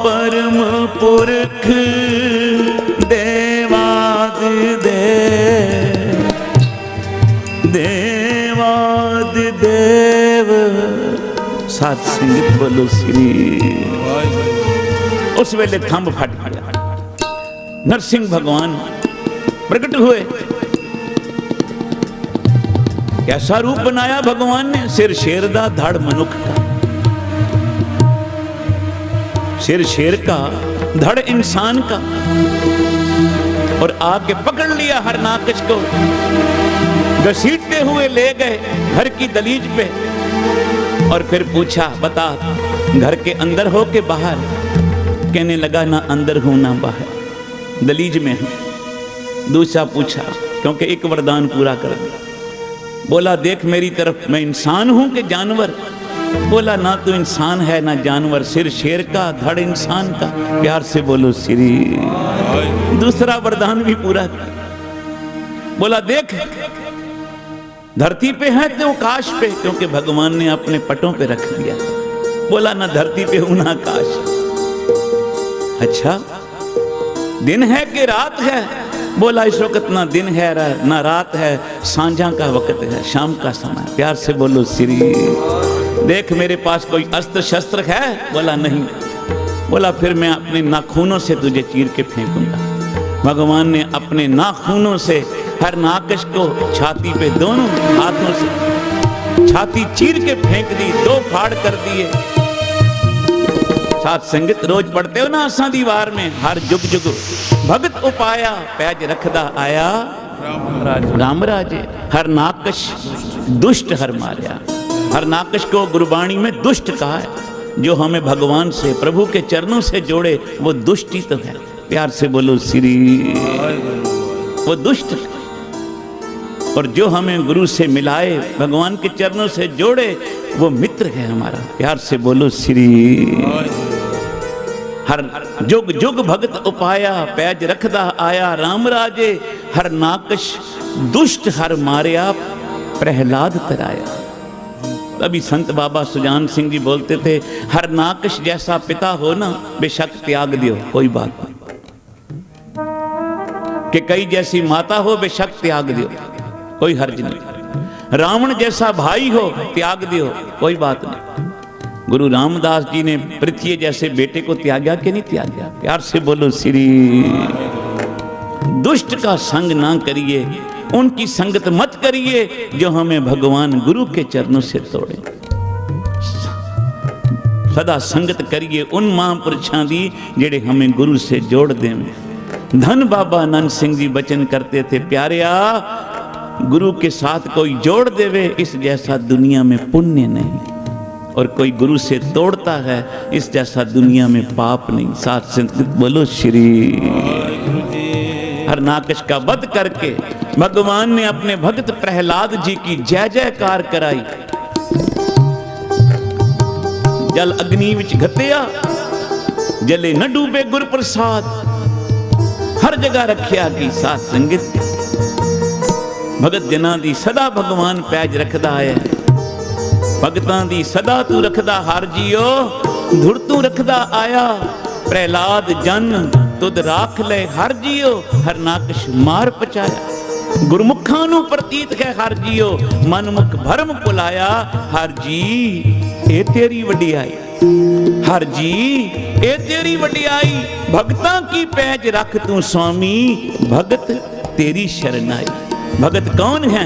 परम पुरख देवाद दे, देवाद देव। साथ संगत बोलो श्री। उस वेले थंब फट गया, नरसिंह भगवान प्रकट हुए। कैसा रूप बनाया भगवान ने, सिर शेर दा धड़ मनुख का, सिर शेर का धड़ इंसान का, और आके पकड़ लिया हरनाकश को, घसीटते हुए ले गए घर की दलीज पे, और फिर पूछा बता घर के अंदर हो के बाहर? कहने लगा ना अंदर हूं ना बाहर, दलीज में हूं। दूसरा पूछा, क्योंकि एक वरदान पूरा कर दिया, बोला देख मेरी तरफ, मैं इंसान हूं कि जानवर? बोला ना तो इंसान है ना जानवर, सिर शेर का धड़ इंसान का। प्यार से बोलो श्री। दूसरा वरदान भी पूरा किया, बोला देख धरती पे है तो आकाश पे, क्योंकि भगवान ने अपने पटों पे रख दिया। बोला ना धरती पे हूं ना आकाश। अच्छा दिन है कि रात है? बोला इस वक्त ना दिन है ना रात है, सांझा का वक्त है, शाम का समय। प्यार से बोलो श्री। देख मेरे पास कोई अस्त्र शस्त्र है? बोला नहीं। बोला फिर मैं अपने नाखूनों से तुझे चीर के फेंकूंगा। भगवान ने अपने नाखूनों से हरनाकश को छाती पे दोनों हाथों से छाती चीर के फेंक दी, दो फाड़ कर दिए। साथ संगत रोज पढ़ते हो ना आसा दीवार में, हर जुग जुग भगत उपाया पैज रखदा आया राम राजे। हरनाकश दुष्ट हर मारिया। हरनाकश को गुरबाणी में दुष्ट कहा है, जो हमें भगवान से प्रभु के चरणों से जोड़े वो दुष्ट ही तो है। प्यार से बोलो श्री। वो दुष्ट, और जो हमें गुरु से मिलाए, भगवान के चरणों से जोड़े, वो मित्र है हमारा। प्यार से बोलो श्री। हर जुग जुग भगत उपाया पैज रखदा आया राम राजे। हर नाकश दुष्ट हर मारिया प्रहलाद तराया। अभी संत बाबा सुजान सिंह जी बोलते थे, हर नाकश जैसा पिता हो ना बेशक त्याग दियो, कोई बात नहीं। कि कई जैसी माता हो बेशक त्याग दियो, कोई हर्ज नहीं। रावण जैसा भाई हो त्याग दियो, कोई बात नहीं। गुरु रामदास जी ने पृथ्वी जैसे बेटे को त्यागा कि नहीं त्यागा? प्यार से बोलो श्री। दुष्ट का संग ना करिए, उनकी संगत मत करिए जो हमें भगवान गुरु के चरणों से तोड़े। सदा संगत करिए उन महापुरुषां दी जेड़े हमें गुरु से जोड़ दें। धन बाबा आनंद सिंह जी बचन करते थे, प्यारिया गुरु के साथ कोई जोड़ देवे इस जैसा दुनिया में पुण्य नहीं, और कोई गुरु से तोड़ता है इस जैसा दुनिया में पाप नहीं। साथ संगत बोलो श्री। हरनाकश का वध करके भगवान ने अपने भक्त प्रहलाद जी की जय जयकार कराई। जल अग्नि विच घतिया जले न डूबे गुर प्रसाद, हर जगह रखिया की। साथ संगत भगत जना दी सदा भगवान पैज रखदा है। भगतां दी सदा तू रखदा हर जियो, धुर तू रखदा आया। प्रहलाद जन तुद राख ले हर जियो, हरनाकश मार पचाया। गुरमुखां नू प्रतीत है हर जियो, मनमुख भरम भुलाया। हर जी ए तेरी वडियाई, हर जी ए तेरी वडियाई। भगतां की पैज रख तू स्वामी, भगत तेरी शरणाई। भगत कौन है?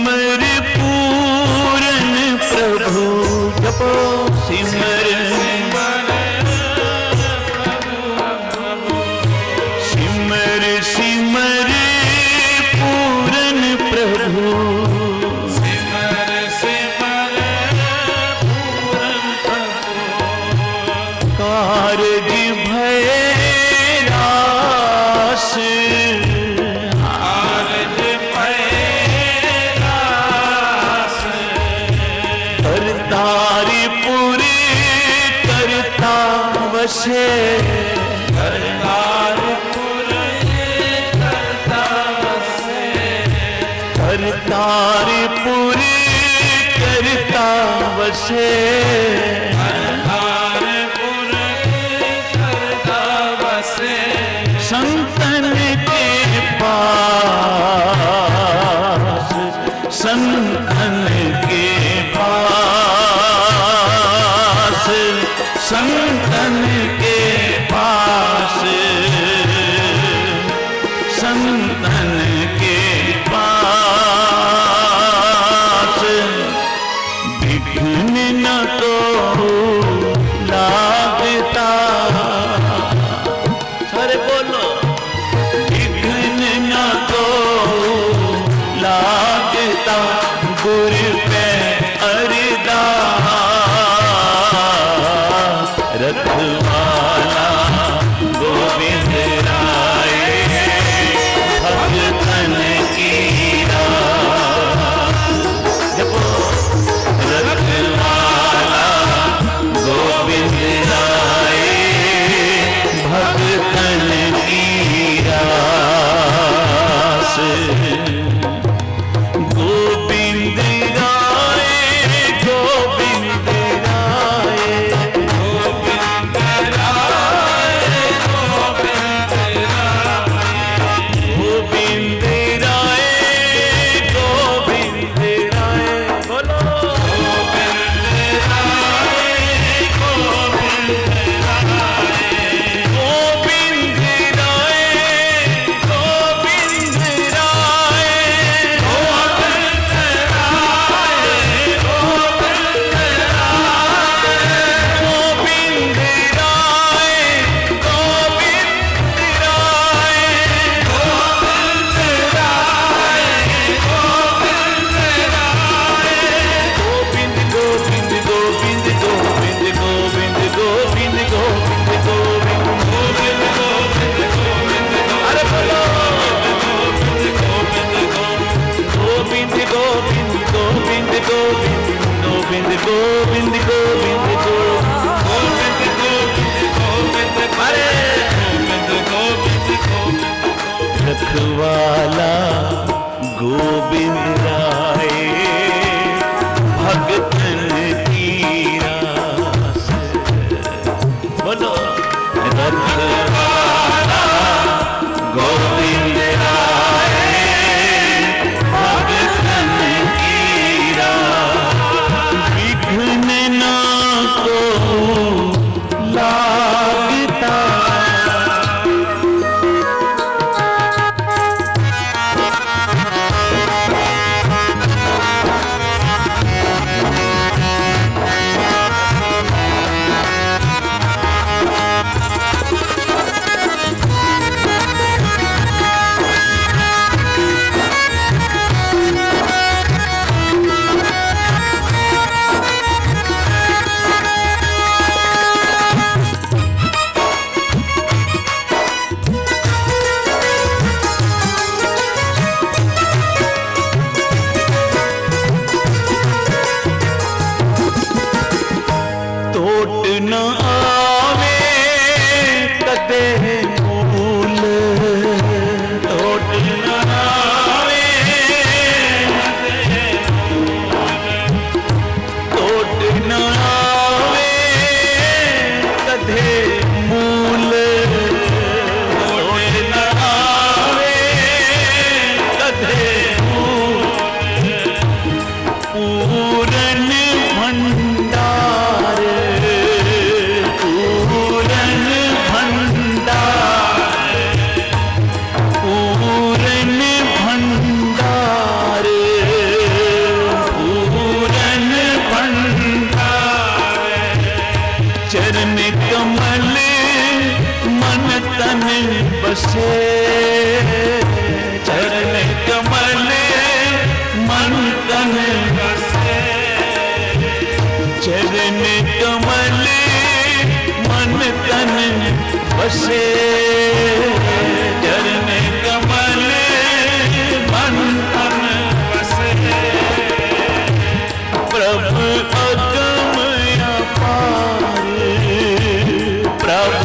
बसे करतारपुर करता बसे करतारपुर करता बसे करतारपुर करता बसे संतन के पास संतन के पास संतन के पास संतन के पास विघ्न न तो लागता। अरे बोलो विघ्न न तो लागता गुरु पे अरदास रखवाला गोविंद राय भगतन की जपो रखवाला गोविंद राय भगतन की रास गोविंद राय गोविंद राय गोविंद राय गोविंद राय गोविंद राय गोविंद राय बोलो गोविंद राय गोविंद राय गोविंद राय गोविंद राय गोविंद राय गोविंद राय गोविंद गोविंद गोविंद गोविंद गोविंद गोविंद गोविंद गोविंद अरे बोलो गोविंद गोविंद गोविंद गोविंद गोविंद गोविंद अरे रखवाला गोविंद राय भगतन की रास बोलो रखवाला गोविंद राय भगतन की रास विघ्न न को लागता। टोट न आवे कदे मूल टोट न आवे टोट न आवे कदे मूल टोट न आवे कदे मूल पूरन भंडार पूरन भंडार पूरन भंडार पूरन भंडार चरण कमल मन तन बसे चरण कमल मन तन बसे चरण कमल मन तन बसे चरण कमल मन तन बसे प्रभु अगम अपार प्रभु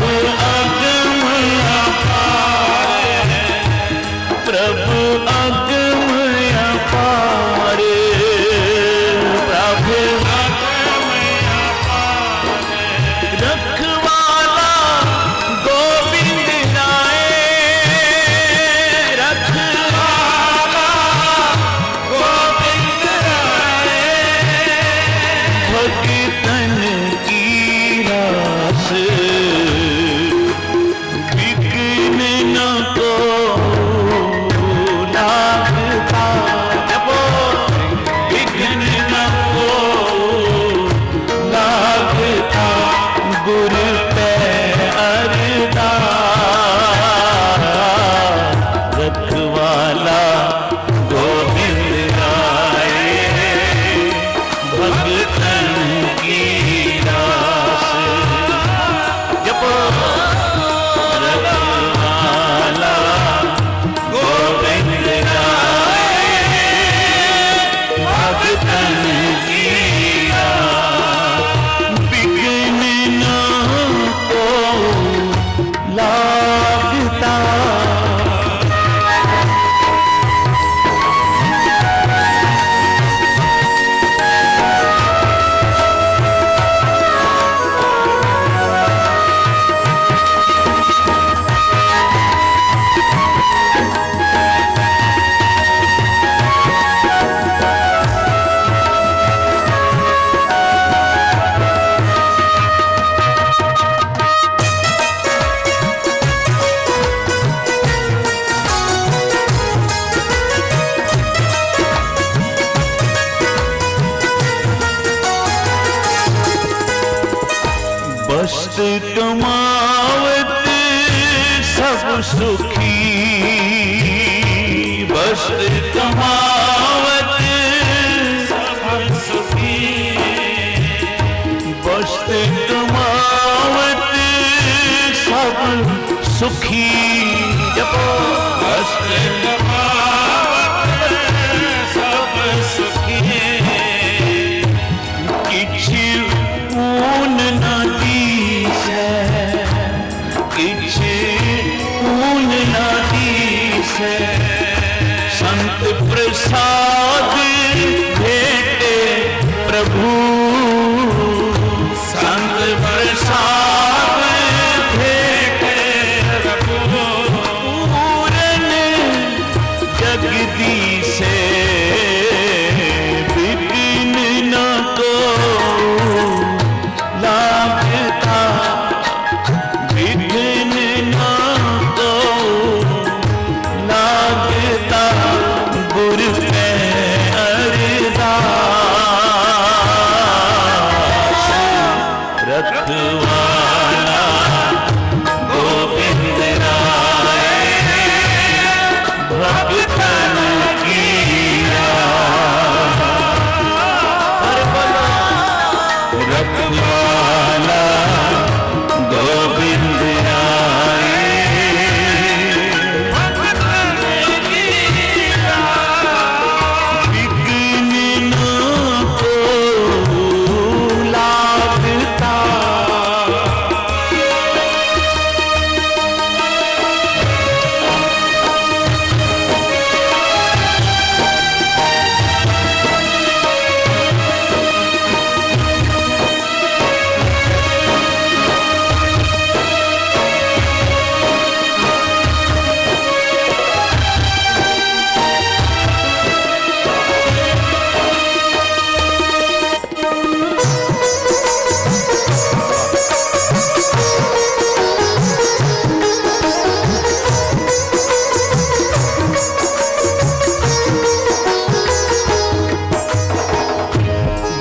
कमावत सब सुखी, बस्त कमावत सब सुखी, बस्त कमावत सब सुखी। जपो बस्त कमावत सब सुखी, किछ ऊन न दीसै, किछ ऊन न दीसै, संत प्रसाद भेटे प्रभु, संत प्रसाद भेटे प्रभु पूरन जगदीशे, विपिन न को लागता, विपिन न को लागता, गुरु पे अरदास। रखवाला गोविंद राय, भगतन की रखवाला गोविंद राय, विघ्न न को लागता।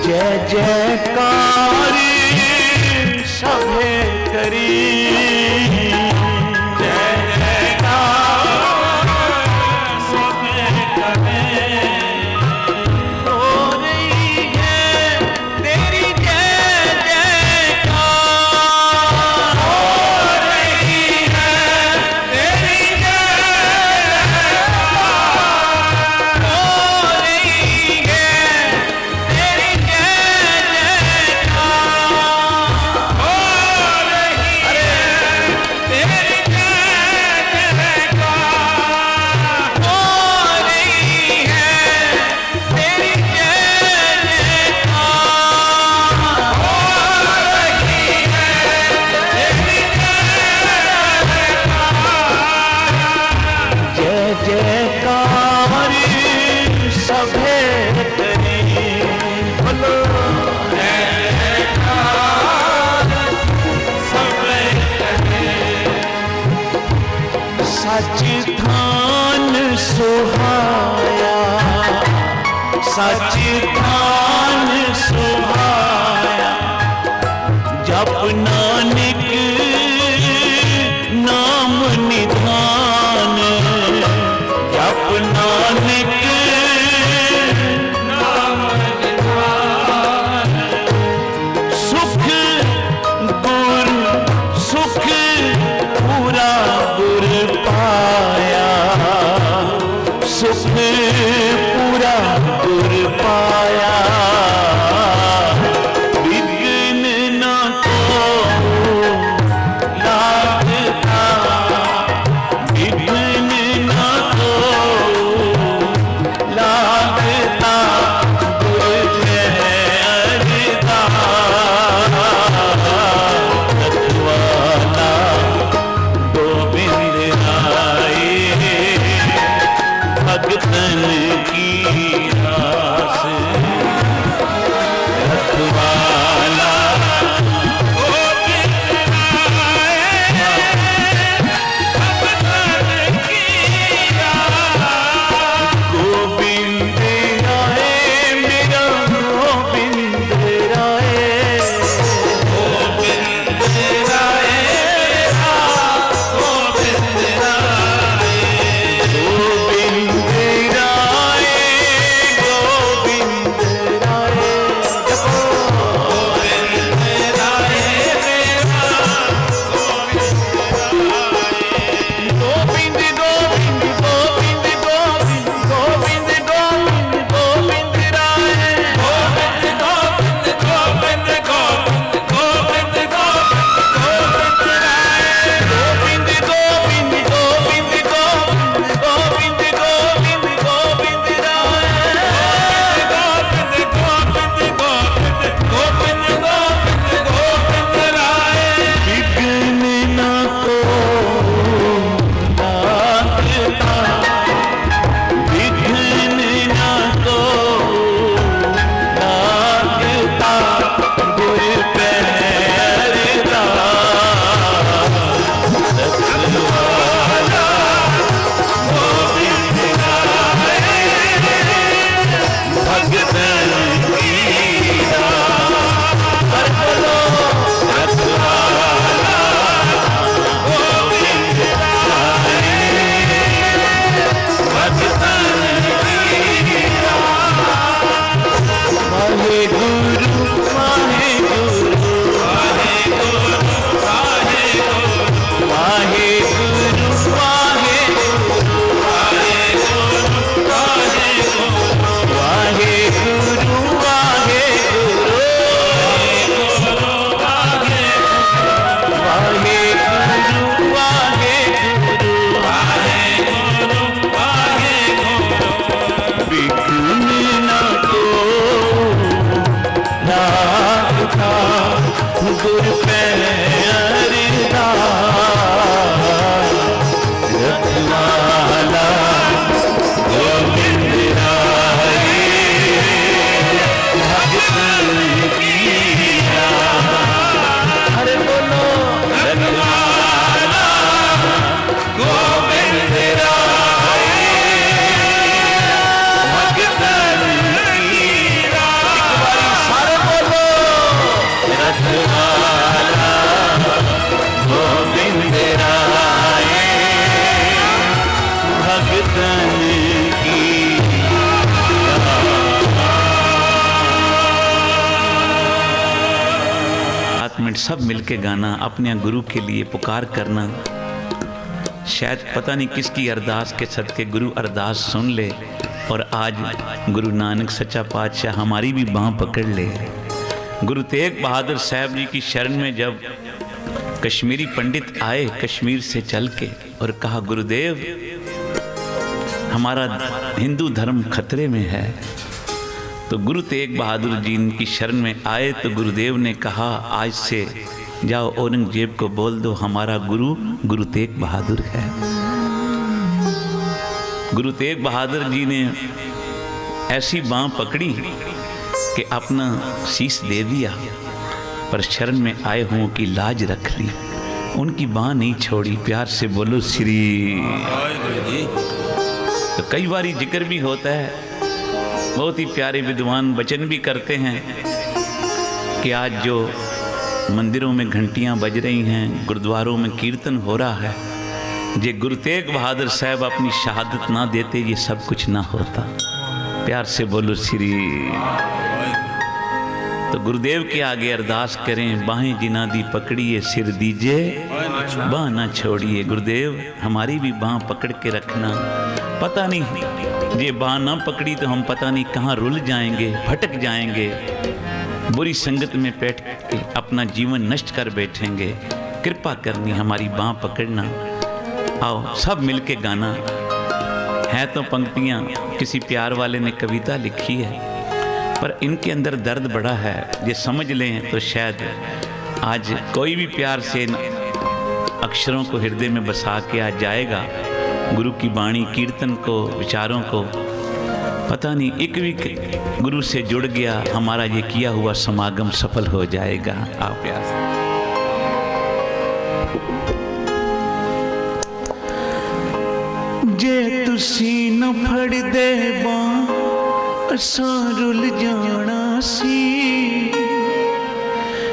जय जयकार सभे करी, जय जयकार सब करें, हो रही है तेरी जय जयकार, हो रही है तेरी जय, हो रही है तेरी जय जयकार, हो रही है तेरी जय जयकार, हो रही है तेरी जय जयकार, हो रही है तेरी जय जयकार सभे करी, बोलो सब करें, सच धान सुहाया, सच धान सुहाया, जप नानक नाम निधान, जप नानक नाम निधान, सुख गुर, सुख पूरा गुर पाया, सुख पूरा गुर पाया, विघ्न न को लागता, विघ्न न को मिनट सब मिलके गाना, अपने गुरु के लिए पुकार करना। शायद पता नहीं किसकी अरदास के सदके गुरु अरदास सुन ले और आज गुरु नानक सच्चा पातशाह हमारी भी बाँह पकड़ ले। गुरु तेग बहादुर साहब जी की शरण में जब कश्मीरी पंडित आए कश्मीर से चल के और कहा गुरुदेव हमारा हिंदू धर्म खतरे में है, तो गुरु तेग बहादुर जी इनकी शरण में आए तो गुरुदेव ने कहा आज से जाओ औरंगजेब को बोल दो हमारा गुरु गुरु तेग बहादुर है। गुरु तेग बहादुर जी ने ऐसी बाँह पकड़ी कि अपना शीश दे दिया, पर शरण में आए हुओं की लाज रख ली, उनकी बाँह नहीं छोड़ी। प्यार से बोलो श्री। तो कई बार जिक्र भी होता है, बहुत ही प्यारे विद्वान वचन भी करते हैं कि आज जो मंदिरों में घंटियां बज रही हैं, गुरुद्वारों में कीर्तन हो रहा है, ये गुरु तेग बहादुर साहब अपनी शहादत ना देते ये सब कुछ ना होता। प्यार से बोलो श्री। तो गुरुदेव के आगे अरदास करें, बाहें जिना दी पकड़िए सिर दीजिए बाँह ना छोड़िए। गुरुदेव हमारी भी बाँह पकड़ के रखना, पता नहीं ये बाँह ना पकड़ी तो हम पता नहीं कहाँ रुल जाएंगे, भटक जाएंगे, बुरी संगत में बैठ के अपना जीवन नष्ट कर बैठेंगे। कृपा करनी हमारी बाँह पकड़ना। आओ सब मिलके गाना है। तो पंक्तियाँ किसी प्यार वाले ने कविता लिखी है, पर इनके अंदर दर्द बड़ा है, ये समझ लें तो शायद आज कोई भी प्यार से इन अक्षरों को हृदय में बसा के आ जाएगा, गुरु की वाणी कीर्तन को विचारों को, पता नहीं एक भी गुरु से जुड़ गया, हमारा ये किया हुआ समागम सफल हो जाएगा। आप प्यार से जे तुसी न फड़ दे बाँ असां रुल जाना सी,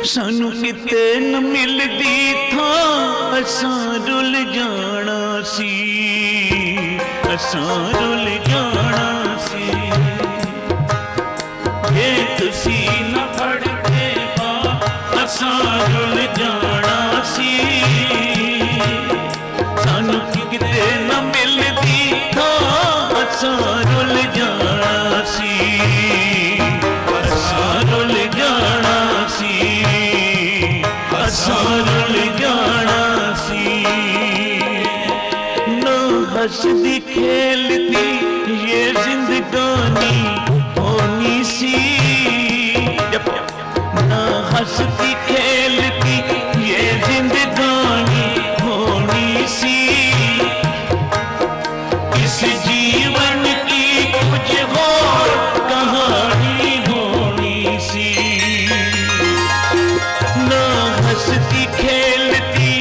सानू किते न मिलदी था असां रुल जाना सी, असां रुल जाना सी। जे तुसी न फड़ दे बाँ असां रुल जाना सी, सानू किते न मिलदी था असां रुल जाना सी, असां रुल जाना सी, असां रुल जाना सी। ना हंसदी खेलती ये जिंदगानी होनी सी, ना हंसती खेलती ये जिंदगानी होनी सी। इस जीवन की कुछ और कहानी होनी सी, ना हंसती खेलती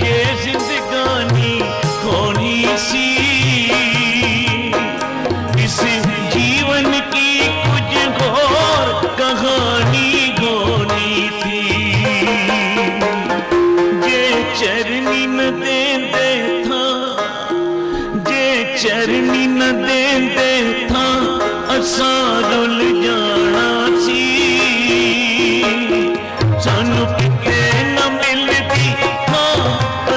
ये जिंदगानी होनी सी। इस जीवन की कुछ और कहानी होनी थी। जे चरनी न देंदे था, जे चरनी न देंदे था असां रुल जाना सी, सानू किते न मिलदी था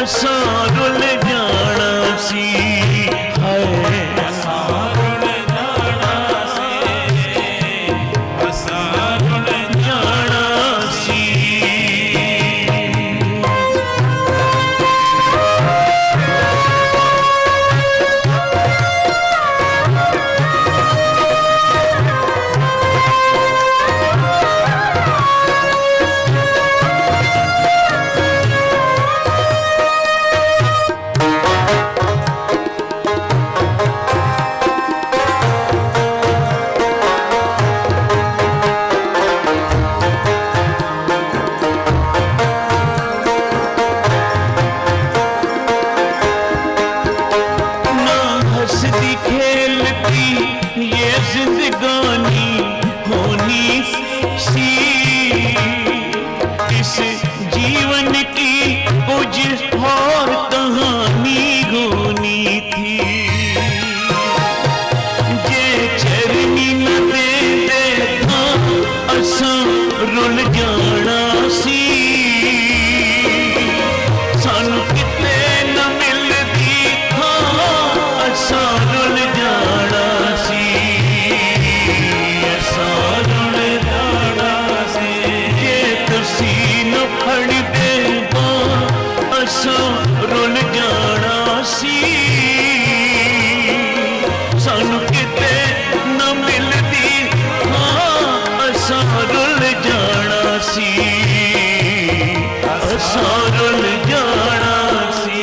असां रुल जाना सी। हाय असां रुल जाना सी, असां रुल जाना सी। रुल जाना सी। असां रुल जाना सी।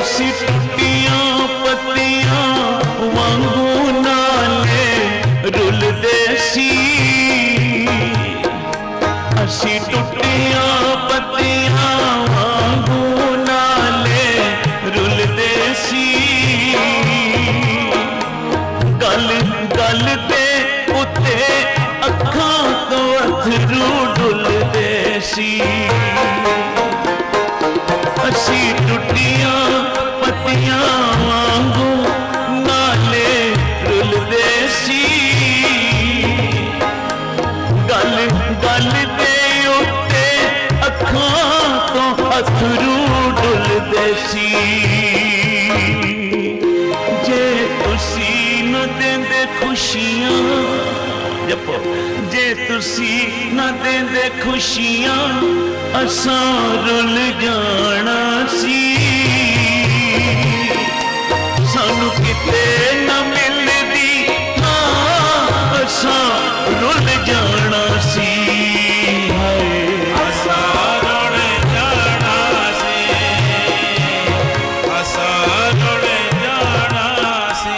ਅਸੀਂ ਟੁੱਟੀਆਂ ਪੱਤੀਆਂ ਵਾਂਗੂ ਨਾਲੇ ਰੁਲਦੇ ਸੀ। ਅਸੀਂ ਟੁੱਟੀਆਂ ਪੱਤੀਆਂ ਵਾਂਗੂ ਨਾਲੇ ਰੁਲਦੇ ਸੀ। ਗੱਲ ਗੱਲ ਦੇ ਉੱਤੇ ਅੱਖਾਂ ਤੋਂ ਅਥਰੂ ਡੁੱਲਦੇ ਸੀ। ਅਸੀਂ ਟੁੱਟੀਆਂ ਪੱਤੀਆਂ ਵਾਂਗੂ ਨਾਲੇ ਰੁਲਦੇ ਸੀ। ਗੱਲ ਗੱਲ ਦੇ ਉੱਤੇ ਅੱਖਾਂ ਤੋਂ ਅਥਰੂ ਡੁੱਲਦੇ ਸੀ। ਜੇ ਤੁਸੀਂ ਨਾ ਦਿੰਦੇ ਖੁਸ਼ੀਆਂ ਜਪੋ, ਜੇ ਤੁਸੀਂ ਨਾ ਦਿੰਦੇ ਖੁਸ਼ੀਆਂ ਅਸਾਂ ਰੁਲ ਜਾਣਾ ਸੀ। ਸਾਨੂੰ ਕਿਤੇ ਨਾ ਮਿਲਦੀ ਥਾਂ ਅਸਾਂ ਰੁਲ ਜਾਣਾ ਸੀ। ਹਾਏ ਅਸਾਂ ਰੁਲ ਜਾਣਾ ਸੀ, ਅਸਾਂ ਰੁਲ ਜਾਣਾ ਸੀ।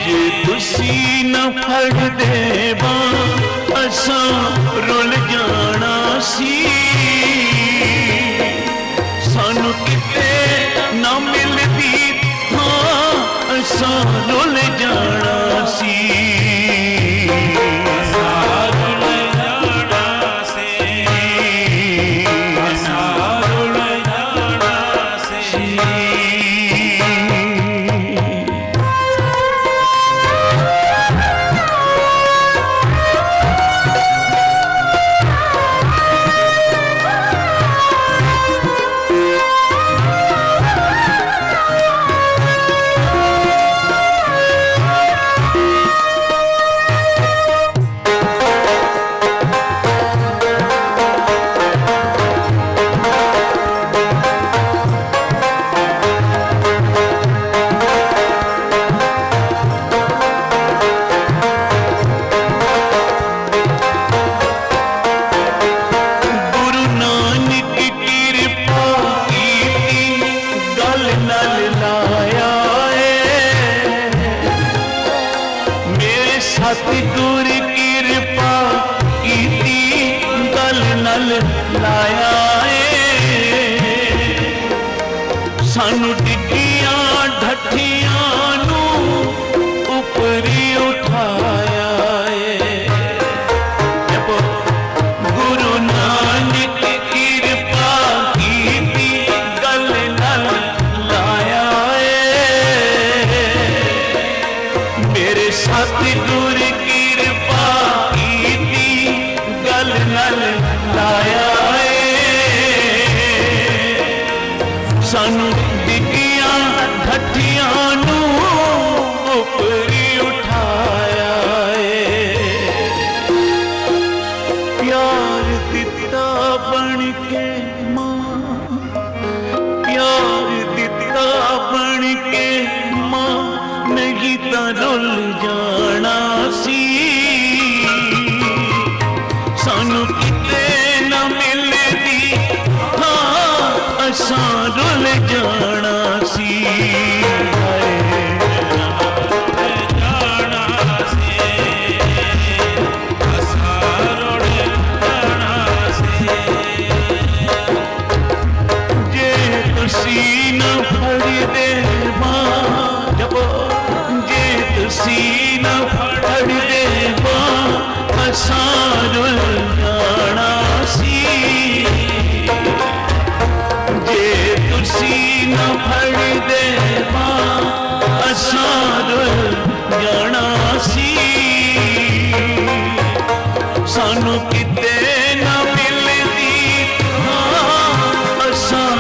ਜੇ ਤੁਸੀਂ ਨਾ ਫੜਦੇ ਬਾਂਹ ਅਸਾਂ ਰੁਲ ਜਾਣਾ ਸੀ। ਸਾਨੂੰ ਕਿਤੇ ਨਾ ਮਿਲਦੀ ਥਾਂ ਅਸਾਂ ਰੁਲ ਜਾਣਾ ਸੀ। ਅਸਾਂ ਰੁਲ ਜਾਣਾ ਸੀ, ਅਸਾਂ ਰੁਲ ਜਾਣਾ ਸੀ। ਗੁਰੂ ਨਾਨਕ ਕਿਰਪਾ ਕੀਤੀ ਗਲ ਨਾਲ ਲਾਇਆ ਏ। ਮੇਰੇ ਸਤਿਗੁਰ ਕਿਰਪਾ ਕੀਤੀ ਗਲ ਨਾਲ ਲਾਇਆ ਏ। ਸਾਨੂੰ ਡਿੱਗੀਆਂ ਢੱਠੀਆਂ ਨੂੰ ਉੱਪਰੀ ਉਠਾਇਆ ਏ। ਜਪੋ, ਗੁਰੂ ਨਾਨਕ ਕਿਰਪਾ ਕੀਤੀ ਗਲ ਨਾਲ ਲਾਇਆ ਏ। ਮੇਰੇ ਸਤਿਗੁਰ ਕਿਰਪਾ ਕੀਤੀ ਗਲ ਨਾਲ ਲਾਇਆ ਏ। ਸਾਨੂੰ ਡਿੱਗੀਆਂ ਢੱਠੀਆਂ ਨੂੰ ਉੱਪਰੀ ਉਠਾਇਆ ਏ। ਪਿਆਰ ਦਿੱਤਾ ਬਣ ਕੇ ਮਾਂ, ਪਿਆਰ ਦਿੱਤਾ ਬਣ ਕੇ ਮਾਂ, ਨਹੀਂ ਤਾਂ ਰੁੱਲ ਜਾਣਾ ਸੀ। ਸਾਨੂੰ ਕਿਤੇ ਨਾ ਮਿਲਦੀ ਥਾਂ ਅਸਾਂ ਰੁੱਲ ਜਾਣਾ ਸੀ। ਹਾਏ ਜਾਣਾ ਸੀ, ਅਸਾਂ ਰੁਲ ਜਾਣਾ ਸੀ। ਜੇ ਤੁਸੀਂ ਨਾ ਫੜਦੇ ਬਾਂਹ ਜਪੋ, ਜੇ ਤੁਸੀਂ ਨਾ ਫੜਦੇ ਬਾਂਹ ਅਸਾਂ ਰੁਲ ਜਾਣਾ ਸੀ। ਜੇ ਤੁਸੀਂ ਨਾ ਫੜਦੇ ਬਾਂਹ ਅਸਾਂ ਰੁਲ ਜਾਣਾ ਸੀ। ਸਾਨੂੰ ਕਿਤੇ ਨਾ ਮਿਲਦੀ ਥਾਂ ਅਸਾਂ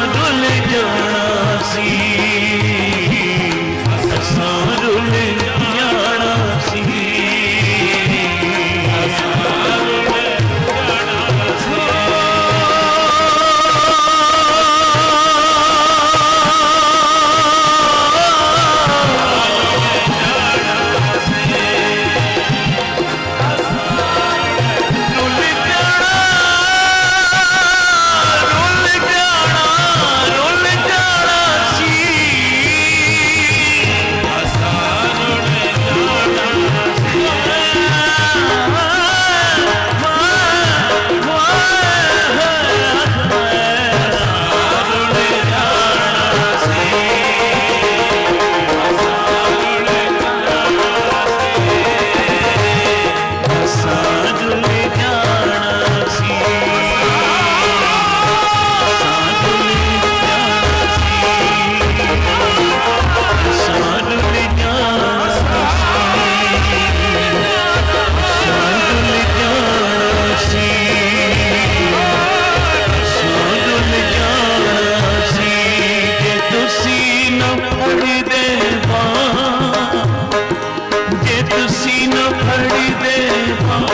न फड़ दे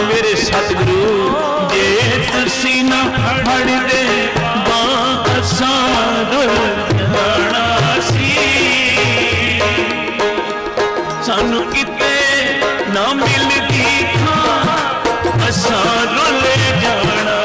मेरे सतगुरु जे तुसी न फड़ दे असां रुल जाना सी सानू किते ना मिलदी खां असां रुल जाना